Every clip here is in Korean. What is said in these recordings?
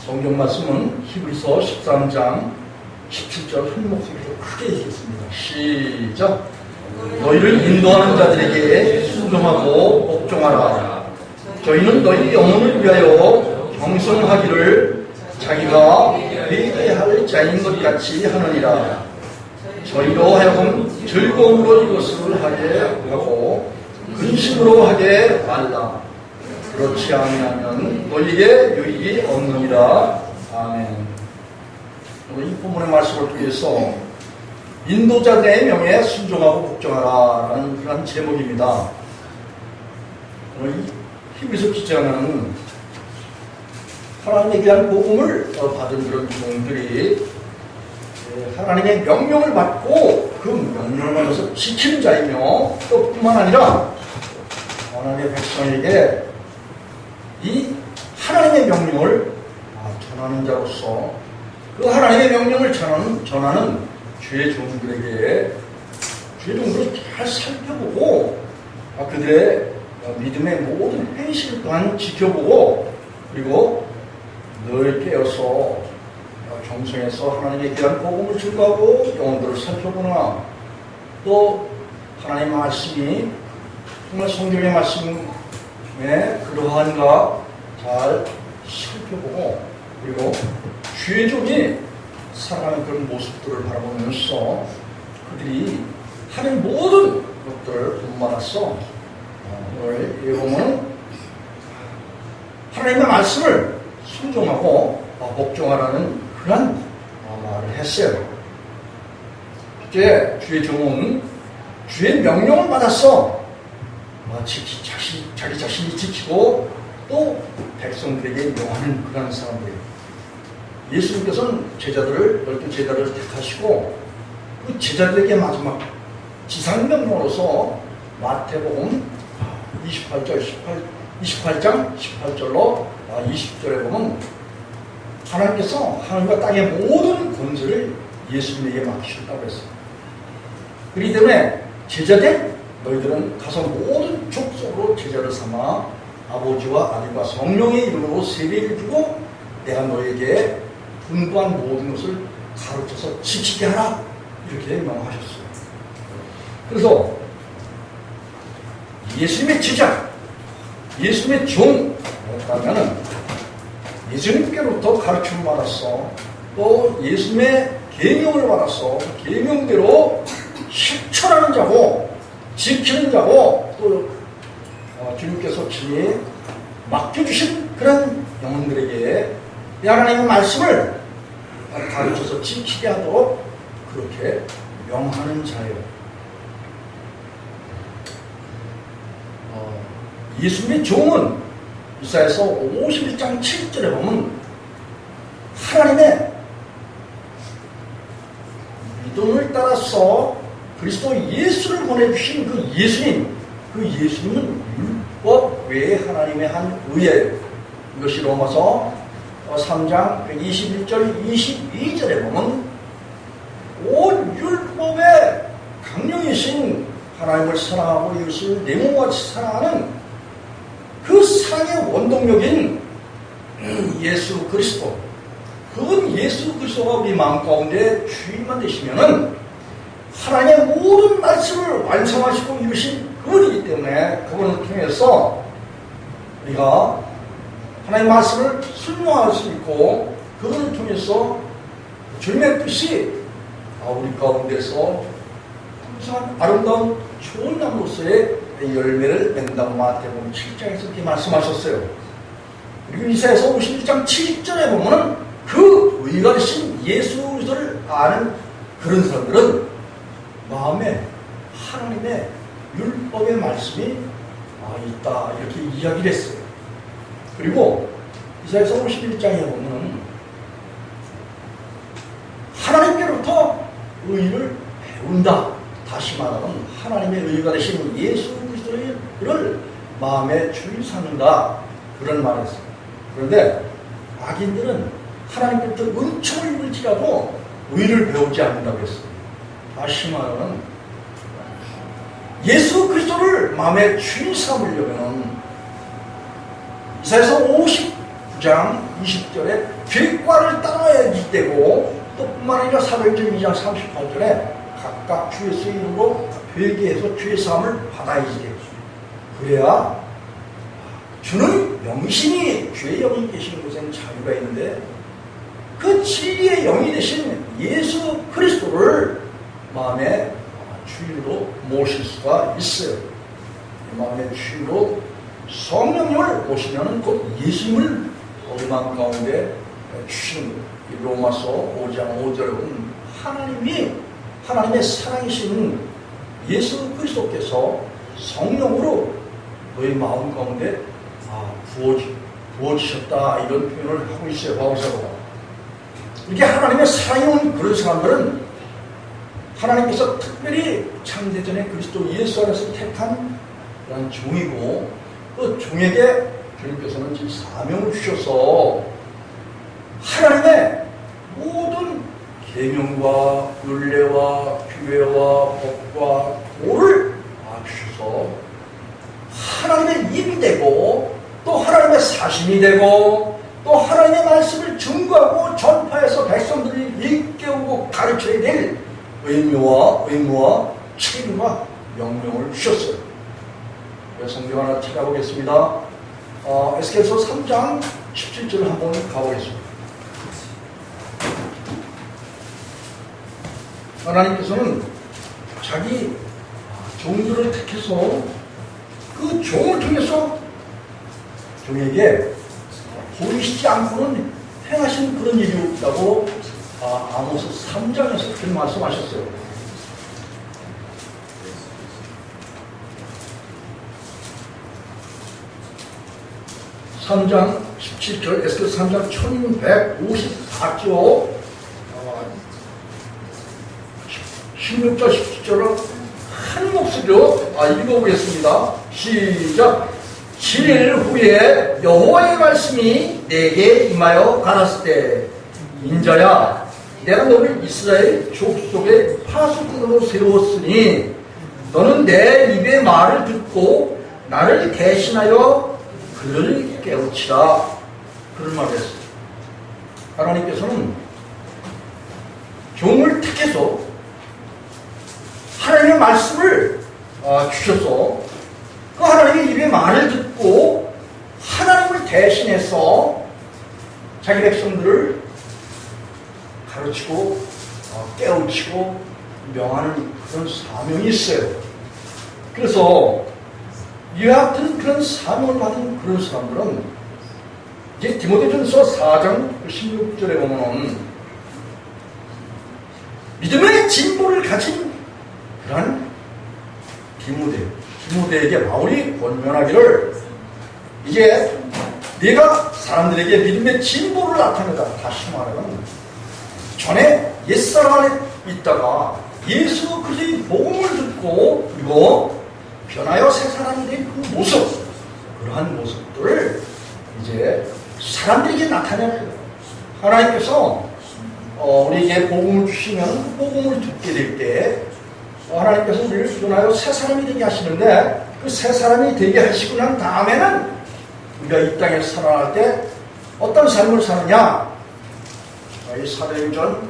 성경 말씀은 히브리서 13장 17절 한 목소리로 크게 읽겠습니다. 시작. 너희를 인도하는 자들에게 순종하고 복종하라. 저희는 너희 영혼을 위하여 경성하기를 자기가 회개할 자인 것 같이 하느니라. 저희로 하여금 즐거움으로 이것을 하게 하고 근심으로 하게 말라. 그렇지 아니하면 너희에게 유익이 없느니라. 아멘. 이 본문의 말씀을 통해서 인도자들의 명에 순종하고 복종하라라는 그런 제목입니다. 이 히브리서 기자는 하나님에 대한 복음을 받은 그런 종들이 하나님의 명령을 받고 그 명령을 받아서 지키는 자이며 또 뿐만 아니라 하나님의 백성에게 이 하나님의 명령을 전하는 자로서 그 하나님의 명령을 전하는 주의 종들에게 주의 종들을 잘 살펴보고 그들의 믿음의 모든 행실 또한 지켜보고 그리고 늘 깨어서 경성에서 하나님에 대한 복음을 증거하고 영혼들을 살펴보나 또 하나님의 말씀이 정말 성경의 말씀에 그러한가 잘 살펴보고 그리고 주의 종이 살아가는 그런 모습들을 바라보면서 그들이 하는 모든 것들을 본받아서 오늘 이 본문은 하나님의 말씀을 순종하고 복종하라는 그런 말을 했어요. 이제 주의 종은 주의 명령을 받아서 자기 자신이 지키고 또 백성들에게 명하는 그런 사람들이에요. 예수님께서는 12 제자를 택하시고 그 제자들에게 마지막 지상명령으로서 마태복음 28장 18절로 20절에 보면 하나님께서 하늘과 땅의 모든 권세를 예수님에게 맡기셨다고 했어요. 그렇기 때문에 제자들 너희들은 가서 모든 족속으로 제자를 삼아 아버지와 아들과 성령의 이름으로 세례를 주고 내가 너에게 분부한 모든 것을 가르쳐서 지키게 하라 이렇게 명하셨어요. 그래서 예수님의 제자, 예수님의 종이었다면 예수님께로부터 가르침을 받았어 또 예수님의 계명을 받았어 계명대로 실천하는 자고 지키는 자고 또 주님께서 친히 맡겨주신 그런 영혼들에게 하나님의 말씀을 가르쳐서 지키게 하도록 그렇게 명하는 자예요. 예수님의 종은 이사야서 51장 7절에 보면 하나님의 믿음을 따라서 그리스도 예수를 보내주신 그 예수님은 율법 외에 하나님의 한 의예요. 이것이 로마서 3장 21절 22절에 보면 온 율법의 강령이신 하나님을 사랑하고 이웃을 내 몸같이 사랑하는 그 사랑의 원동력인 예수 그리스도, 그분 예수 그리스도가 우리 마음 가운데 주인만 되시면은 하나님의 모든 말씀을 완성하시고 이루신 그분이기 때문에 그분을 통해서 우리가 하나님의 말씀을 순종할 수 있고 그분을 통해서 주님의 뜻이 우리 가운데서 항상 아름다운 좋은 나무로서의 열매를 맺는다고 마태복음 7장에서 이렇게 말씀하셨어요. 그리고 이사야서 51장 7절에 보면 그 의가 되신 예수 그리스도를 아는 그런 사람들은 마음에 하나님의 율법의 말씀이 있다 이렇게 이야기를 했어요. 그리고 이사야서 51장에 보면 하나님께로부터 의를 배운다. 다시 말하면 하나님의 의가 되신 예수 그리스도를 마음에 줄 삼는다 그런 말을 했어요. 그런데 악인들은 하나님께로부터 은총을 입을지라도 의를 배우지 않는다고 했어요. 다시 말하면 예수 그리스도를 마음에 주인 삼으려면 이사야서 59장 20절에 죄과를 따라야지 되고, 또 뿐만 아니라 사도행전 2장 38절에 각각 주 예수의 이름으로 회개해서 죄 사함을 받아야지 되고, 그래야 주는 영신이 주의 영이 계시는 곳에는 자유가 있는데, 그 진리의 영이 되신 예수 그리스도를 마음의 주인으로 모실 수가 있어요. 마음의 주인으로 성령님을 모시면 곧 예수님을 마음 가운데 주시는 거예요. 로마서 5장 5절에 보면 하나님의 사랑이신 예수 그리스도께서 성령으로 너희 마음 가운데 부어지셨다, 이런 표현을 하고 있어요. 바울사도가. 이렇게 하나님의 사랑이 온 그런 사람들은 하나님께서 특별히 창세전에 그리스도 예수 안에서 택한 그런 종이고, 그 종에게 주님께서는 지금 사명을 주셔서 하나님의 모든 계명과 율례와 규례와 법과 도를 주셔서 하나님의 입이 되고, 또 하나님의 사심이 되고, 또 하나님의 말씀을 증거하고 전파해서 백성들이 일깨우고 가르쳐야 될 의무와 책임과 명령을 주셨어요. 성경 하나 찾아보겠습니다. 에스겔서 3장 17절을 한번 가보겠습니다. 하나님께서는 자기 종들을 택해서 그 종을 통해서 종에게 보이시지 않고는 행하신 그런 일이 없다고 아모스 3장에서 그렇게 말씀하셨어요. (3장 17절) 에스겔 3장 1154조 16절 17절로 한 목소리로 읽어보겠습니다. 시작. 7일 후에 여호와의 말씀이 내게 임하여 가라사대 때, 인자야, 내가 너를 이스라엘 족속의 파수꾼으로 세웠으니 너는 내 입의 말을 듣고 나를 대신하여 그를 깨우치라. 그런 말을 했어요. 하나님께서는 종을 택해서 하나님의 말씀을 주셔서 그 하나님의 입의 말을 듣고 하나님을 대신해서 자기 백성들을 가르치고 깨우치고 명하는 그런 사명이 있어요. 그래서 이와 같은 그런 사명을 받은 그런 사람들은 이제 디모데전서 4장 16절에 보면 믿음의 진보를 가진 그런 디모데에게 바울이 권면하기를, 이제 네가 사람들에게 믿음의 진보를 나타내다. 다시 말하면 전에 옛사람 안에 있다가 예수 그리스도의 복음을 듣고 그리고 변하여 새 사람이 된 그 모습, 그러한 모습들을 이제 사람들에게 나타내는 거예요. 하나님께서 우리에게 복음을 주시면 복음을 듣게 될 때 하나님께서 우리를 변하여 새 사람이 되게 하시는데, 그 새 사람이 되게 하시고 난 다음에는 우리가 이 땅에 살아갈 때 어떤 삶을 사느냐. 이 사도행전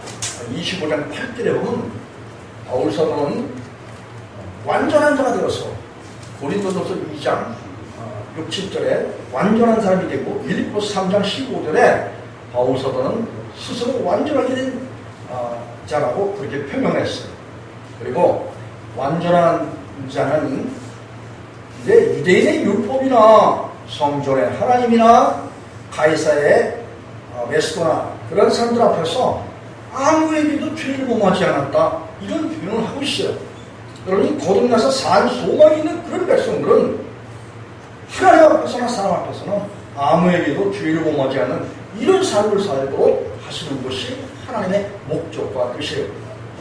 25장 8절에 보면 바울 사도는 완전한 자가 되어서, 고린도전서 2장 6, 7절에 완전한 사람이 되고, 빌립보서 3장 15절에 바울 사도는 스스로 완전하게 된 자라고 그렇게 표명했어요. 그리고 완전한 자는 이제 유대인의 율법이나 성전의 하나님이나 가이사의 메스도나 그런 사람들 앞에서 아무에게도 죄를 범하지 않았다, 이런 표현을 하고 있어요. 여러분이 거듭나서 산 소망이 있는 그런 백성들은 하나님 앞에서나 사람 앞에서는 아무에게도 죄를 범하지 않는 이런 삶을 살도록 하시는 것이 하나님의 목적과 뜻이에요.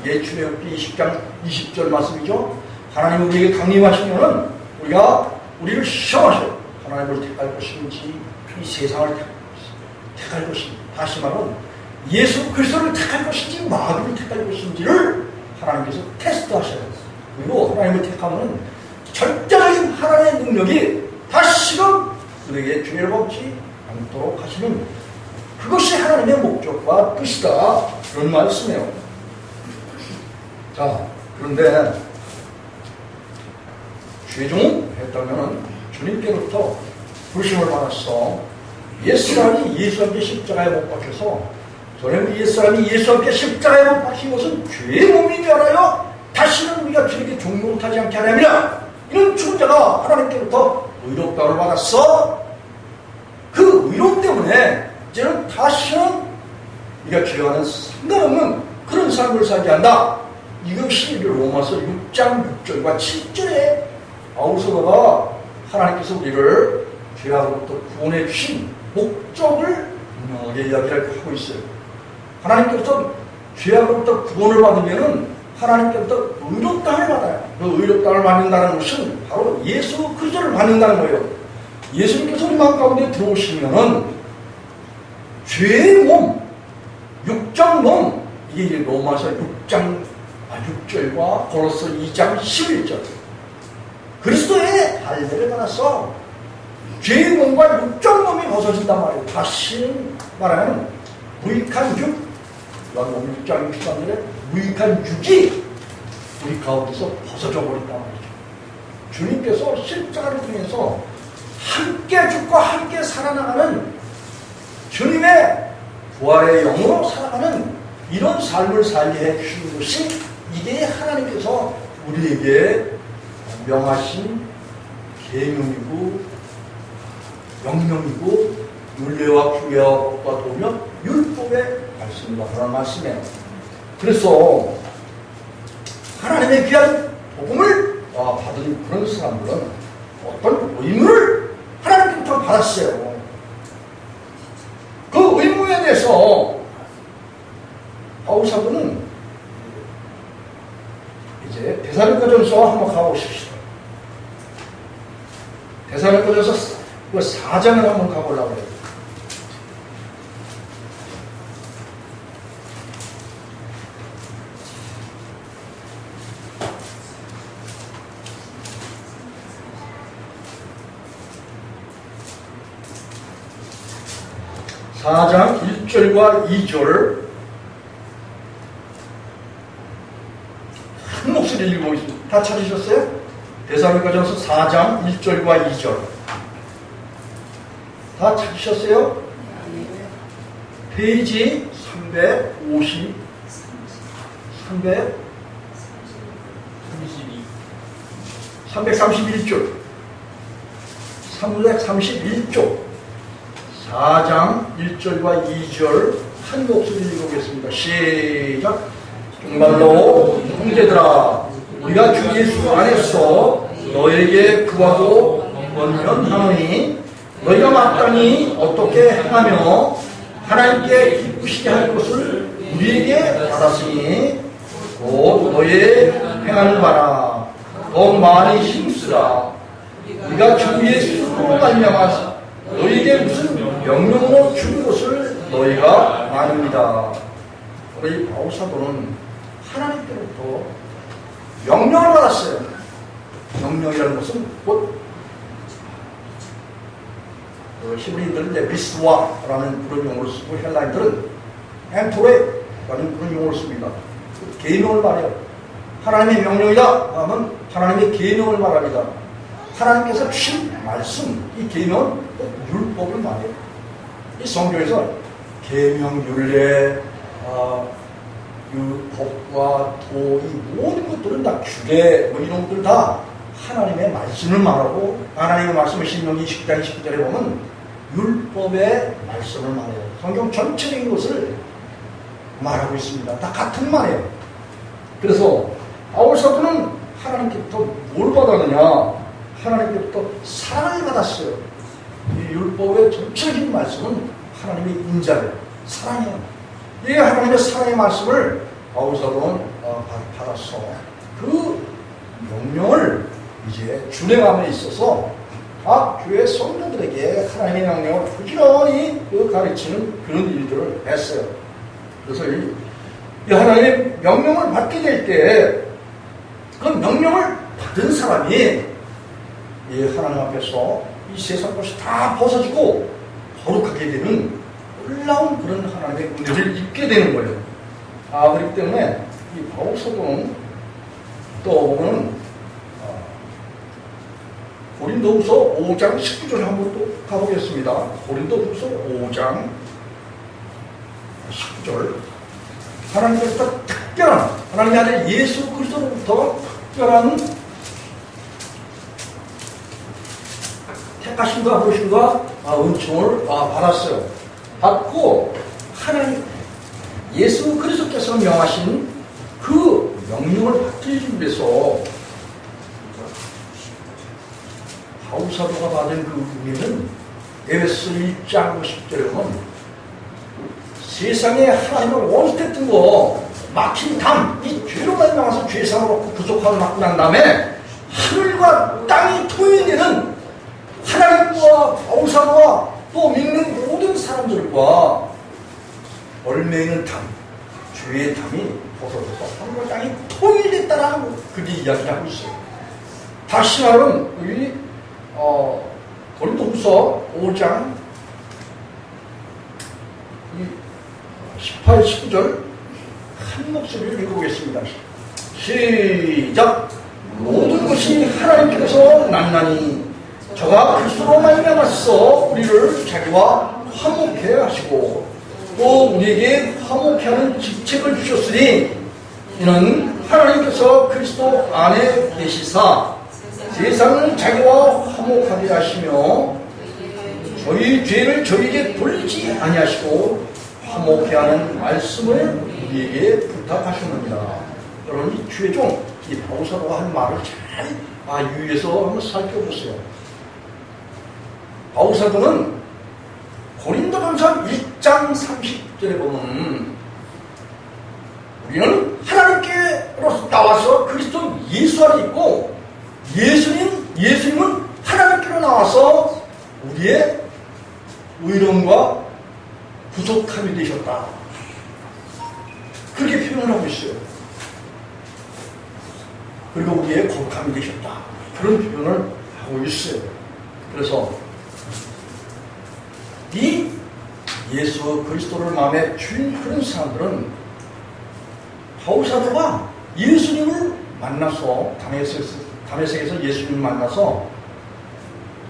이게 출애굽기 20장 20절 말씀이죠. 하나님 우리에게 강림하시면은 우리를 시험하셔요. 하나님을 택할 것인지 이 세상을 택할 것인지, 다시 말하면 예수 그리스도를 택할 것인지 마귀를 택할 것인지를 하나님께서 테스트하셔요. 그리고 하나님을 택하면 절대적인 하나님의 능력이 다시금 그에게 죄를 범치 않도록 하시는 그것이 하나님의 목적과 뜻이다. 그런 말씀이에요. 자, 그런데 죄종했다면 주님께로부터 부르심을 받았어. 옛사람이 예수 함께 십자가에 못 박혀서 저는 옛사람이 예수 함께 십자가에 못 박힌 것은 죄의 몸이니 알아요. 다시는 우리가 죄에게 종노릇하지 않게 하려면 이런 존재가 하나님께로부터 의롭다를 받았어. 그 의롭 때문에 이제는 다시는 우리가 죄와는 상관없는 그런 삶을 살게 한다. 이것이 로마서 6장 6절과 7절에 바울서가 하나님께서 우리를 죄악으로부터 구원해 주신 목적을 분명하게 이야기를 하고 있어요. 하나님께서 죄악으로부터 구원을 받으면은 하나님께로부터 의롭다함을 받아요. 그 의롭다함을 받는다는 것은 바로 예수 그리스도를 받는다는 거예요. 예수님께서 우리 마음 가운데 들어오시면은 죄의 몸, 육적 몸, 이게 로마서 6절과 고로서 2장 11절. 그리스도의 할례를 받아서 죄의 몸과 육적 몸이 벗어진단 말이에요. 다시 말하면 무익한 육, 요한복음 6장 63절에 무익한 육이 우리 가운데서 벗어져 버린단 말이죠. 주님께서 십자가를 통해서 함께 죽고 함께 살아나가는 주님의 부활의 영으로 살아가는 이런 삶을 살게 해주신 것이 이게 하나님께서 우리에게 명하신 계명이고 명령이고 율례와 규례와 법과 도며 율법의 말씀이다. 그런 말씀이에요. 그래서 하나님의 귀한 복음을 받은 그런 사람들은 어떤 의무를 하나님께부터 받았어요. 그 의무에 대해서 바울 사도는 이제 데살로니가전서 한번 가보십시다. 데살로니가전서 4장을 한번 가보려고 해요. (4장) 1절과 2절 한 목소리 읽어보겠습니다. 다 찾으셨어요? 데살로니가전서 4장 1절과 2절 다 찾으셨어요? 페이지 331쪽 331쪽 4장 1절과 2절 한 목소리 읽어보겠습니다. 시작. 정말로 형제들아 우리가 주 예수 안에서 너에게 구하고 권면하노니 너희가 마땅히 어떻게 행하며 하나님께 기쁘시게 할 것을 우리에게 받았으니 곧 너의 행하는 바라 더 많이 힘쓰라. 우리가 주 예수로 말미암아 너희에게 무슨 명령으로 준 것을 너희가 아닙니다. 우리 바울 사도는 하나님께로부터 명령을 받았어요. 명령이라는 것은 곧 히브리인들은 이제 미스와라는 그런 용어를 쓰고 헬라인들은 엔토레라는 그런 용어를 씁니다. 계명을 말해요. 하나님의 명령이다 하면 하나님의 계명을 말합니다. 하나님께서 주신 말씀, 이 계명은 율법을 말해요. 이 성경에서 계명, 율례, 법과 도, 이 모든 것들은 다 규례, 뭐 이런 것들 다 하나님의 말씀을 말하고 하나님의 말씀을 신명기 20장 29절에 보면 율법의 말씀을 말해요. 성경 전체적인 것을 말하고 있습니다. 다 같은 말이에요. 그래서 바울 사도는 하나님께부터 뭘 받았느냐? 하나님께부터 사랑을 받았어요. 이 율법의 전체적인 말씀은 하나님의 인자예요. 사랑이에요. 이 하나님의 사랑의 말씀을 바울 사도는 받았어. 그 명령을 이제 준행함에 있어서 교회 성도들에게 하나님의 명령을 부지런히 가르치는 그런 일들을 했어요. 그래서 이 하나님의 명령을 받게 될 때 그 명령을 받은 사람이 하나님 앞에서 이 세상 것이 다 벗어지고 거룩하게 되는 놀라운 그런 하나님의 은혜를 입게 되는 거예요. 그렇기 때문에 이 바울 사도는 또 보면 고린도후서 5장 19절 한번 또 가보겠습니다. 고린도후서 5장 19절. 하나님께서 특별한, 하나님의 아들 예수 그리스도로부터 특별한 택하심과 부르심과 은총을 받았어요. 받고 하나님 예수 그리스도께서 명하신 그 명령을 받기 위해서 바울 사도가 받은 그 의미는 에베소 1장 10절에 보면 세상에 하나님을 원수했던 거 막힌 담, 이 죄로 말미암아서 죄상으로 부족함을 받고 난 다음에 하늘과 땅이 통일되는 하나님과 바울 사도와 또 믿는 모든 사람들과 얼매이는 담, 죄의 담이 벗어져서 하늘과 땅이 통일됐다라는 그게 이야기하고 있어요. 다시 말하면 우리 고린도후서 5장 18, 19절 한 목소리를 읽어보겠습니다. 시작! 모든 것이 하나님께서 낫나니 저가 그리스도로 말미암아서 우리를 자기와 화목해 하시고 또 우리에게 화목해 하는 직책을 주셨으니 이는 하나님께서 그리스도 안에 계시사 세상을 자기와 화목하게 하시며 저희 죄를 저희에게 돌리지 아니하시고 화목해 하는 말씀을 우리에게 부탁하셨느니라. 여러분 이 최종 이 바울 사도가 한 말을 잘 유의해서 한번 살펴보세요. 바울 사도는 고린도전서 1장 30절에 보면 우리는 하나님께로서 나와서 그리스도 예수 안에 있고 예수님은 하나님께로 나와서 우리의 의로움과 부족함이 되셨다. 그렇게 표현을 하고 있어요. 그리고 우리의 거룩함이 되셨다. 그런 표현을 하고 있어요. 그래서 이 예수 그리스도를 마음에 주인 그런 사람들은 바울 사도가 예수님을 만나서 다메섹에서 예수님을 만나서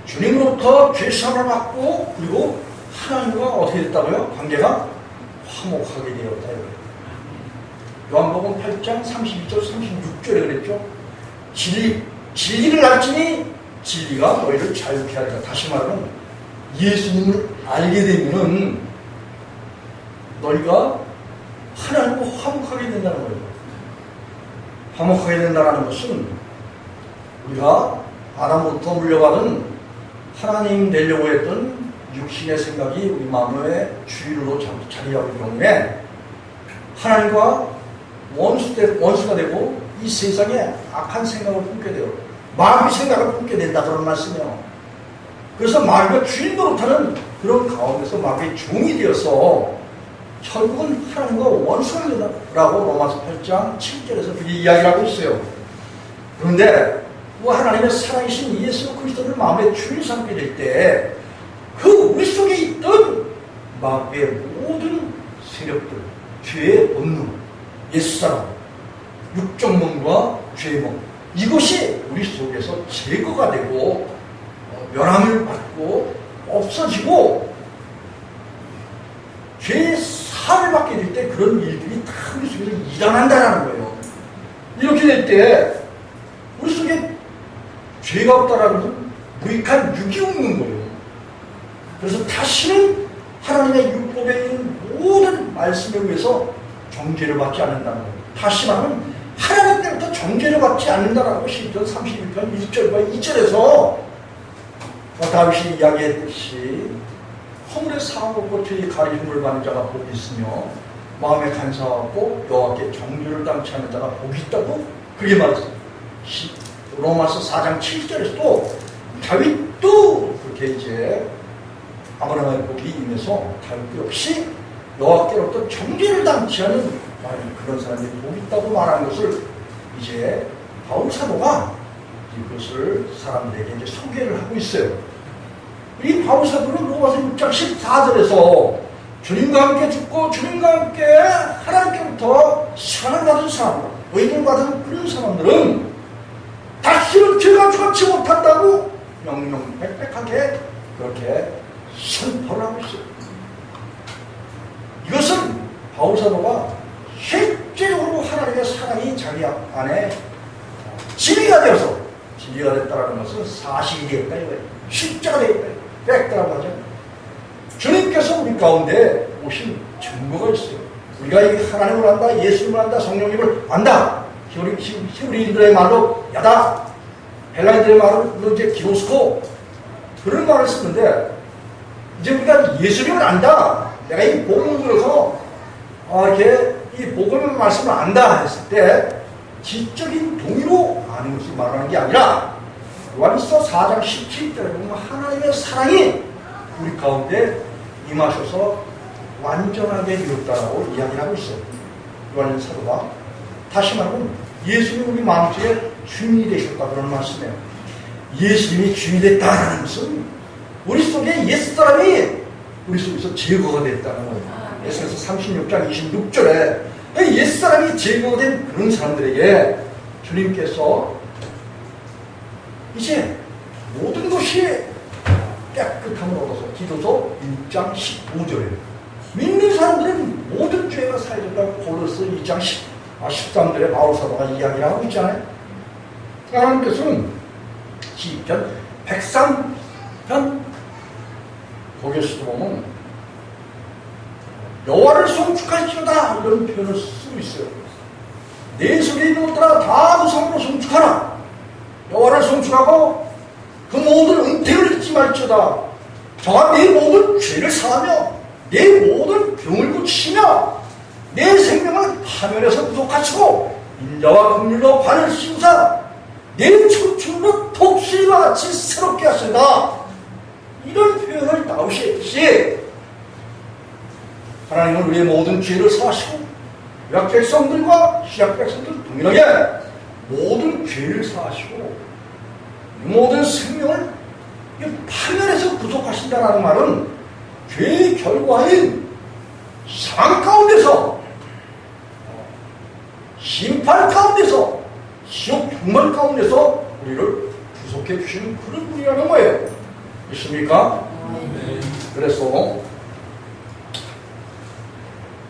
주님으로부터 죄사함을 받고 그리고 하나님과 어떻게 됐다고요? 관계가 화목하게 되었다. 요한복음 8장 32절 36절에 그랬죠. 진리를 알지니 진리가 너희를 자유케 하리라. 다시 말하면 예수님을 알게 되면은 너희가 하나님과 화목하게 된다는 거예요. 화목하게 된다는 것은 우리가 아담부터 물려받은 하나님 되려고 했던 육신의 생각이 우리 마음의 주위로 자리하기 때문에 하나님과 원수가 되고 이 세상에 악한 생각을 품게 돼요. 마귀 생각을 품게 된다 그런 말씀이에요. 그래서 마귀가 주인 노릇하는 그런 가운데서 마귀의 종이 되어서 결국은 하나님과 원수가 된다라고 로마서 8장 7절에서 그렇게 이야기를 하고 있어요. 그런데 하나님의 살아계신 예수 그리스도를 마음에 주인 삼게 될 때 그 우리 속에 있던 마귀의 모든 세력들, 죄의 본능, 옛사람, 육정몽과 죄몽 이것이 우리 속에서 제거가 되고 면함을 받고 없어지고 죄의 사를 받게 될 때 그런 일들이 다 우리 속에서 일어난다는 거예요. 이렇게 될 때 우리 속에 죄가 없다라는 건 무익한 육이 없는 거예요. 그래서 다시는 하나님의 율법에 있는 모든 말씀에 의해서 정죄를 받지 않는다는 거예요. 다시 말하면 하나님 때부터 정죄를 받지 않는다라고 시편 31편 1절과 2절에서 다윗이 이야기했듯이 허물의 상하고 죄의 가리움을 받는 자가 복이 있으며 마음에 간사하고 여호와께 정죄를 당치 않는 자가 복이 있다고 그렇게 말했어요. 로마서 4장 7절에서도 다윗도 그렇게 이제 아브라함의 복이 임해서 다윗도 역시 여호와께로부터 정죄를 당치 않은 그런 사람이 복이 있다고 말하는 것을 이제 바울 사도가 이것을 사람들에게 이제 소개를 하고 있어요. 이 바울사도는 로마서 6장 14절에서 주님과 함께 죽고 주님과 함께 하나님께부터 상을 받은 사람, 의를 받은 그런 사람들은 다시는 죄가 죽지 못한다고 명명백백하게 그렇게 선포를 하고 있어요. 이것은 바울사도가 실제로 하나님의 사랑이 자기 안에 진리가 되어서 진리가 됐다는 것은 사실이 되었다 이거예요. 실제가 되었다. 팩트라고 하죠. 주님께서 우리 가운데 오신 증거가 있어요. 우리가 이 하나님을 안다, 예수님을 안다, 성령님을 안다. 히브리인들의 말로 야다, 헬라인들의 말로 이제 기로스코, 그런 말을 쓰는데, 이제 우리가 예수님을 안다. 내가 이 복음을 들어서 이렇게 이 복음의 말씀을 안다 했을 때 지적인 동의로 아는 것을 말하는 게 아니라 요한일서 4장 17절에 보면 하나님의 사랑이 우리 가운데 임하셔서 완전하게 이뤘다라고 이야기를 하고 있어요. 요한일서 사도가 다시 말하면 예수님이 우리 마음속에 주인이 되셨다 그런 말씀이에요. 예수님이 주인이 됐다는 것은 우리 속에 옛사람이 우리 속에서 제거가 됐다는 거예요. 예수께서 36장 26절에 옛사람이 제거가 된 그런 사람들에게 주님께서 이제 모든 것이 깨끗함을 얻어서 디도서 1장 15절에 믿는 사람들은 모든 죄가 사해졌다고 고린도서 2장 13절에 바울사도가 이야기를 하고 있잖아요. 하나님께서는 시편 103편 거기에서도 보면 여호와를 송축할지어다 이런 표현을 쓰고 있어요. 내 속에 있는 것들아 다 무상으로 송축하라. 여호와를 송축하고 그 모든 은택을 잊지 말지어다. 저가 내 모든 죄를 사하며 내 모든 병을 고치시며 내 생명을 파멸해서 구속하시고 인자와 긍휼로 관을 씌우사 내 청춘으로 독수리와 같이 새롭게 하신다. 이런 표현을 나오시듯이 하나님은 우리의 모든 죄를 사하시고 구약 백성들과 신약 백성들 동일하게 모든 죄를 사하시고 모든 생명을 파멸해서 구속하신다는 말은 죄의 결과인 상황 가운데서 심판 가운데서 지옥 경멸 가운데서 우리를 구속해 주시는 그런 분이라는 거예요. 있습니까? 네. 그래서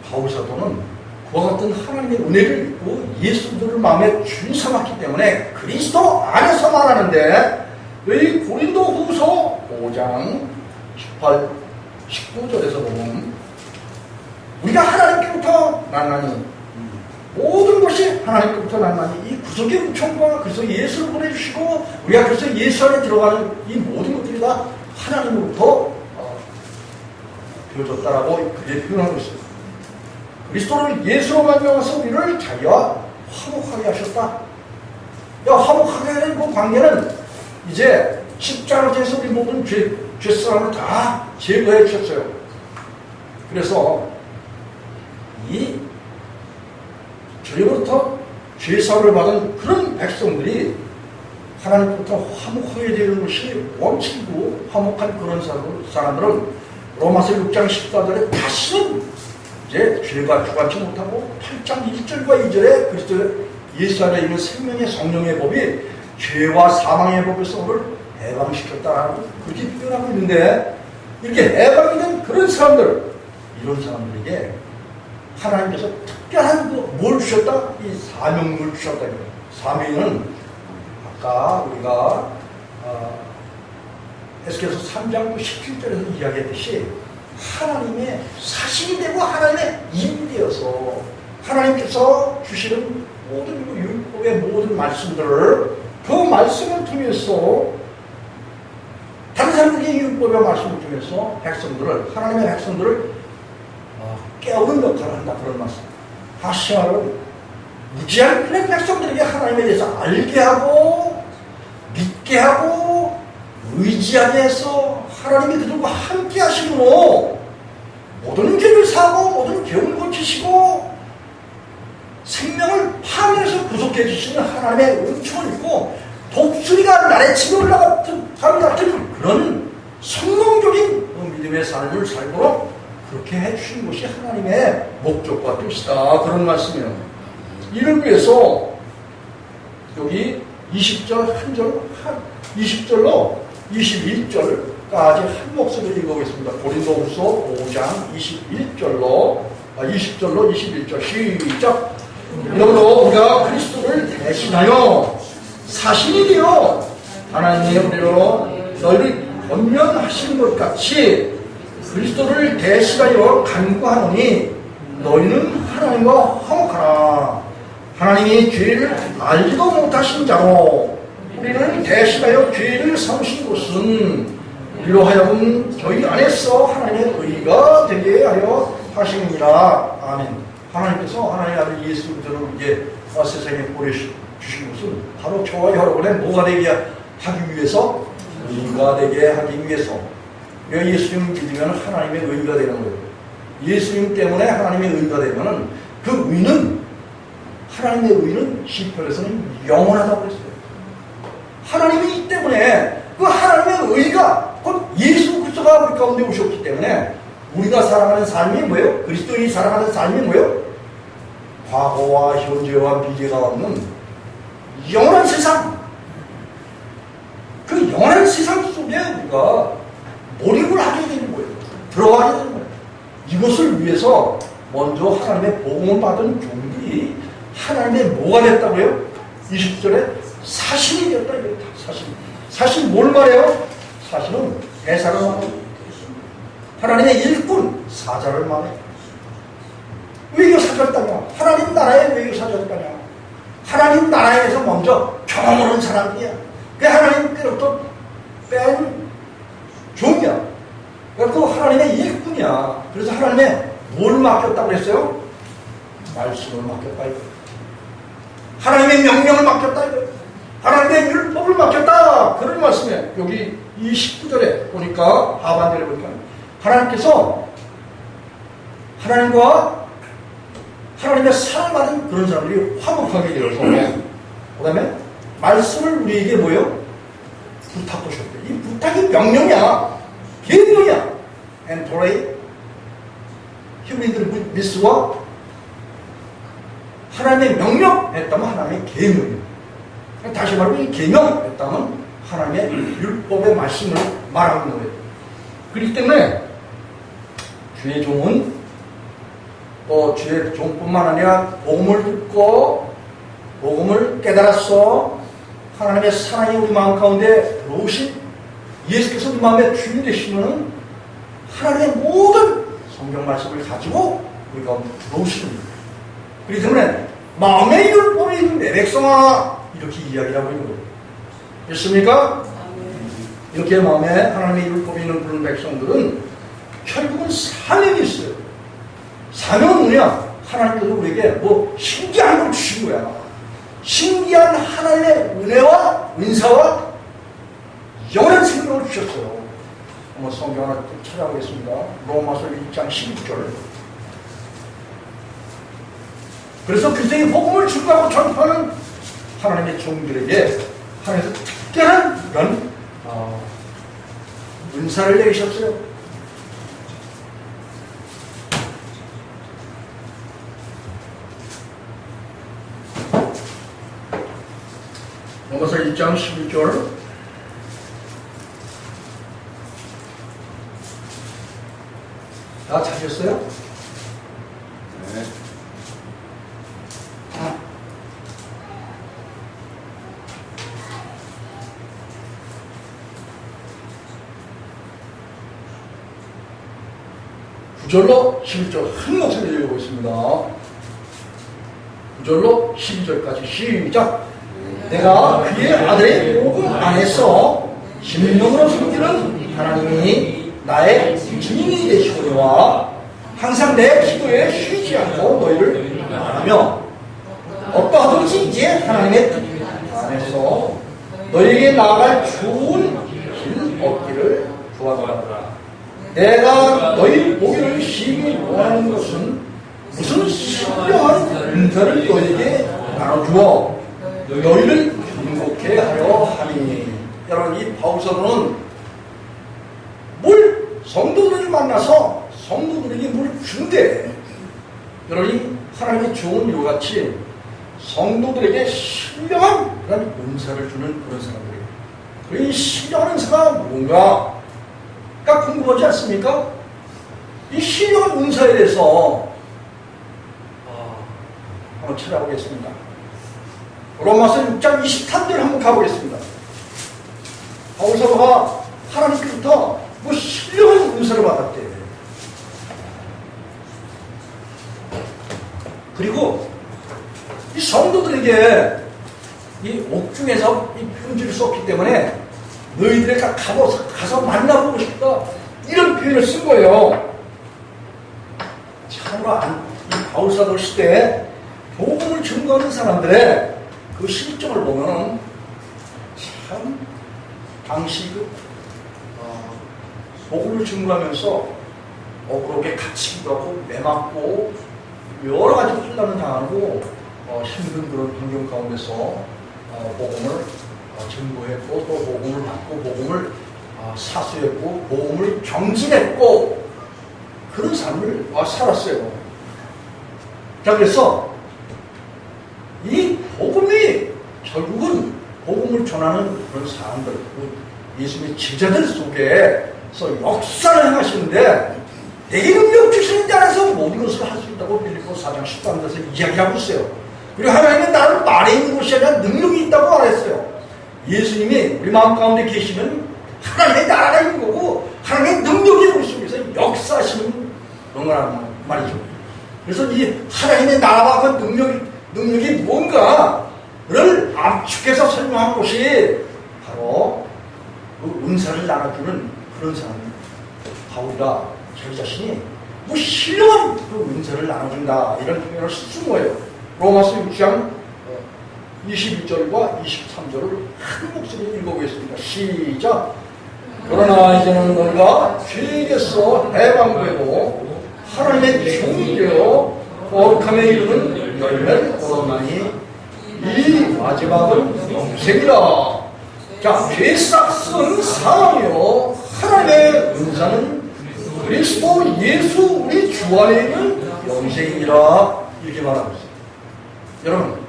바울사도는 그와 같은 하나님의 은혜를 입고 예수님을 마음에 주인 삼았기 때문에 그리스도 안에서 말하는데 여기 고린도 후서 5장 18, 19절에서 보면 우리가 하나님께부터 나나니 모든 것이 하나님께부터 나나니 이 구속의 은총과 그래서 예수를 보내주시고 우리가 그래서 예수 안에 들어가는 이 모든 것들이 다 하나님으로부터 되어졌다라고 그렇게 표현하고 있습니다. 그리스도를 예수로 만나서 우리를 자기와 화목하게 하셨다. 화목하게 하는 그 관계는 이제 십자가를 통해서 우리 모든 죄사함을 다 제거해 주셨어요. 그래서 이 주님으로부터 죄사함을 받은 그런 백성들이 하나님부터 화목하게 되는 것이 원칙이고 화목한 그런 사람들은 로마서 6장 14절에 다시는 이제 죄가 주관치 못하고 8장 1절과 2절에 그리스도 예수 안에 있는 생명의 성령의 법이 죄와 사망의 법에서 우리를 해방시켰다라고 그렇게 표현하고 있는데 이렇게 해방이 된 그런 사람들 이런 사람들에게 하나님께서 특별한 뭘 주셨다? 이 사명을 주셨다. 사명은 아까 우리가 에스겔서 3장 17절에서 이야기했듯이 하나님의 사신이 되고 하나님의 입이 되어서 하나님께서 주시는 모든 율법의 모든 말씀들을 그 말씀을 통해서 다른 사람들에게 율법의 말씀을 통해서 하나님의 백성들을 깨우는 역할을 한다 그런 말씀. 다시 말하면 무지한 그런 백성들에게 하나님에 대해서 알게 하고 믿게 하고 의지하게 해서 하나님이 그들과 함께 하시므로 모든 죄를 사고 모든 병을 고치시고 생명을 파멸해서 구속해 주시는 하나님의 은총을 입고 독수리가 날에 치며 올라가는 같은 그런 성공적인 믿음의 삶을 살도록 그렇게 해주신 것이 하나님의 목적과 뜻이다. 그런 말씀이에요. 이를 위해서 여기 20절 한 절, 20절로 21절까지 한 목소리로 읽어보겠습니다. 고린도후서 5장 20절로 21절 시작. 이러므로 우리가 그리스도를 대신하여 사신이 되어 하나님의 우리로 너희를 권면하신 것 같이 그리스도를 대신하여 간구하노니 너희는 하나님과 화목하라. 하나님이 죄를 알지도 못하신 자로 우리를 대신하여 죄를 삼으신 것은 우리로 하여금 저희 안에서 하나님의 의가 되게 하려 하십니다. 아멘. 하나님께서 하나님의 아들 예수 그리스도를 이제 세상에 보내주신 것은 바로 저와 여러분의 뭐가 되게 하기 위해서, 의가 되게 하기 위해서. 예수님 믿으면 하나님의 의가 되는 거예요. 예수님 때문에 하나님의 의가 되면은 그 의는, 하나님의 의는 시편에서는 영원하다고 했어요. 하나님이기 때문에 그 하나님의 의가 곧 예수 그리스도가 우리 가운데 오셨기 때문에 우리가 살아가는 삶이 뭐예요? 그리스도인이 살아가는 삶이 뭐예요? 과거와 현재와 미래가 없는 영원한 세상. 그 영원한 세상 속에 우리가 몰입을 하게 되는 거예요. 들어가게 되는 거예요. 이것을 위해서 먼저 하나님의 복음을 받은 종들이 하나님의 뭐가 됐다고요? 20절에 사신이 되었다. 사신. 사신 뭘 말해요? 사신은 대사를 말해요. 하나님의 일꾼, 사자를 말해요. 외교사절단이야. 하나님 나라의 외교사절단이야. 하나님 나라에서 먼저 경험하는 사람이야. 그 하나님께로부터 뺀 종이야. 그 하나님의 일꾼이야. 그래서 하나님의 뭘 맡겼다고 했어요? 말씀을 맡겼다 이거. 하나님의 명령을 맡겼다 이거. 하나님의 율법을 맡겼다. 그런 말씀에 여기 29절에 보니까 하반절에 보니까 하나님께서 하나님과 하나님의 사랑받은 그런 사람들이 화목하게 되어서 그 다음에 말씀을 우리에게 뭐예요? 부탁하셨대. 이 부탁이 명령이야. 계명이야. 엔토레이 히브리들 미스와 하나님의 명령했다면 하나님의 계명이에요. 다시 말하면 이 계명했다면 하나님의 율법의 말씀을 말하는 거예요. 그렇기 때문에 주의 종은 주의 종뿐만 아니라 복음을 듣고 복음을 깨달았어 하나님의 사랑이 우리 마음 가운데 들어오신 예수께서 우리 마음의 주인 되시면 하나님의 모든 성경 말씀을 가지고 우리 가운데 들어오시는 거예요. 그렇기 때문에 마음의 율법이 있는 내 백성아 이렇게 이야기를 하고 있는 거예요. 됐습니까? 이렇게 마음에 하나님의 율법이 있는 그런 백성들은 결국은 사명이 있어요. 사명은 뭐냐? 하나님께서 우리에게 뭐 신기한 걸 주신 거야. 신기한 하나님의 은혜와 은사와 영원한 생명을 주셨어요. 한번 성경 하나 찾아보겠습니다. 로마서 1장 12절. 그래서 그리스도의 복음을 증거하고 전파하는 하나님의 종들에게 하나님께서 특별한 이런 은사를 내리셨어요. 로마서 1장 12절. 다 찾으셨어요? 네. 구절로 11절 한 목소리로 읽어보겠습니다. 9절로 12절까지 시작. 내가 그의 아들의 복음 안에서 심령으로 섬기는 하나님이 나의 증인이 되시거니와 항상 내 기도에 쉬지 않고 너희를 말하며 어떠하든지 이제 하나님의 뜻 안에서 너희에게 나아갈 좋은 길 얻기를 구하노라. 내가 너희 보기를 심히 원하는 것은 무슨 신령한 은사를 너희에게 나눠주어 너희를 행복해 하려 하니. 여러분, 이 바울사도는 뭘 성도들을 만나서 성도들에게 뭘 준대. 여러분이 하나님의 좋은 이와 같이 성도들에게 신령한 그런 은사를 주는 그런 사람들이에요. 이 신령한 은사가 뭔가 궁금하지 않습니까? 이 신령한 은사에 대해서 한번 찾아보겠습니다. 로마서 6장 23절 한번 가보겠습니다. 바울사도가 하나님께부터 뭐 신령한 은사를 받았대. 그리고 이 성도들에게 이 옥중에서 이 편지를 썼기 때문에 너희들이 가서 만나보고 싶다, 이런 표현을 쓴 거예요. 참으로 이 바울사도 시대에 복음을 증거하는 사람들의 그 실정을 보면은 참 당시 복음을 증거하면서 억울하게 갇히기도 하고 매맞고 여러 가지 혼란을 당하고 힘든 그런 환경 가운데서 복음을 증거했고, 또 복음을 받고, 복음을 사수했고, 복음을 경진했고, 그런 삶을 살았어요. 자, 그래서 이 복음이 결국은 복음을 전하는 그런 사람들, 예수님의 제자들 속에서 역사를 행하시는데, 내게 능력 주시는 자 안에서 모든 것을 할 수 있다고 빌립보 4장 13절에서 이야기하고 있어요. 그리고 하나님은 나를 말에 있는 것이 아니라 능력이 있다고 말했어요. 예수님이 우리 마음 가운데 계시면 하나님의 나라가 있는 거고, 하나님의 능력이 우리 속에서 역사하시는 그런 거란 말이죠. 그래서 이 하나님의 나라와 그 능력이 뭔가를 압축해서 설명한 것이 바로 그 은사를 나눠주는 그런 사람입니다. 바울이가 자기 자신이 뭐 신령한 그 은사를 나눠준다, 이런 표현을 쓴 거예요. 로마서 6장 21절과 23절을 한 목소리로 읽어보겠습니다. 시작. 그러나 이제는 너희가 죄에게서 해방되고 하나님의 종이 되어 거룩함에 이르는 열매를 얻었나니 이 마지막은 영생이라. 자, 죄 싹은 사함이요 하나님의 은사는 그리스도 예수 우리 주 안에 있는 영생이라, 이렇게 말하고 있어요. 여러분,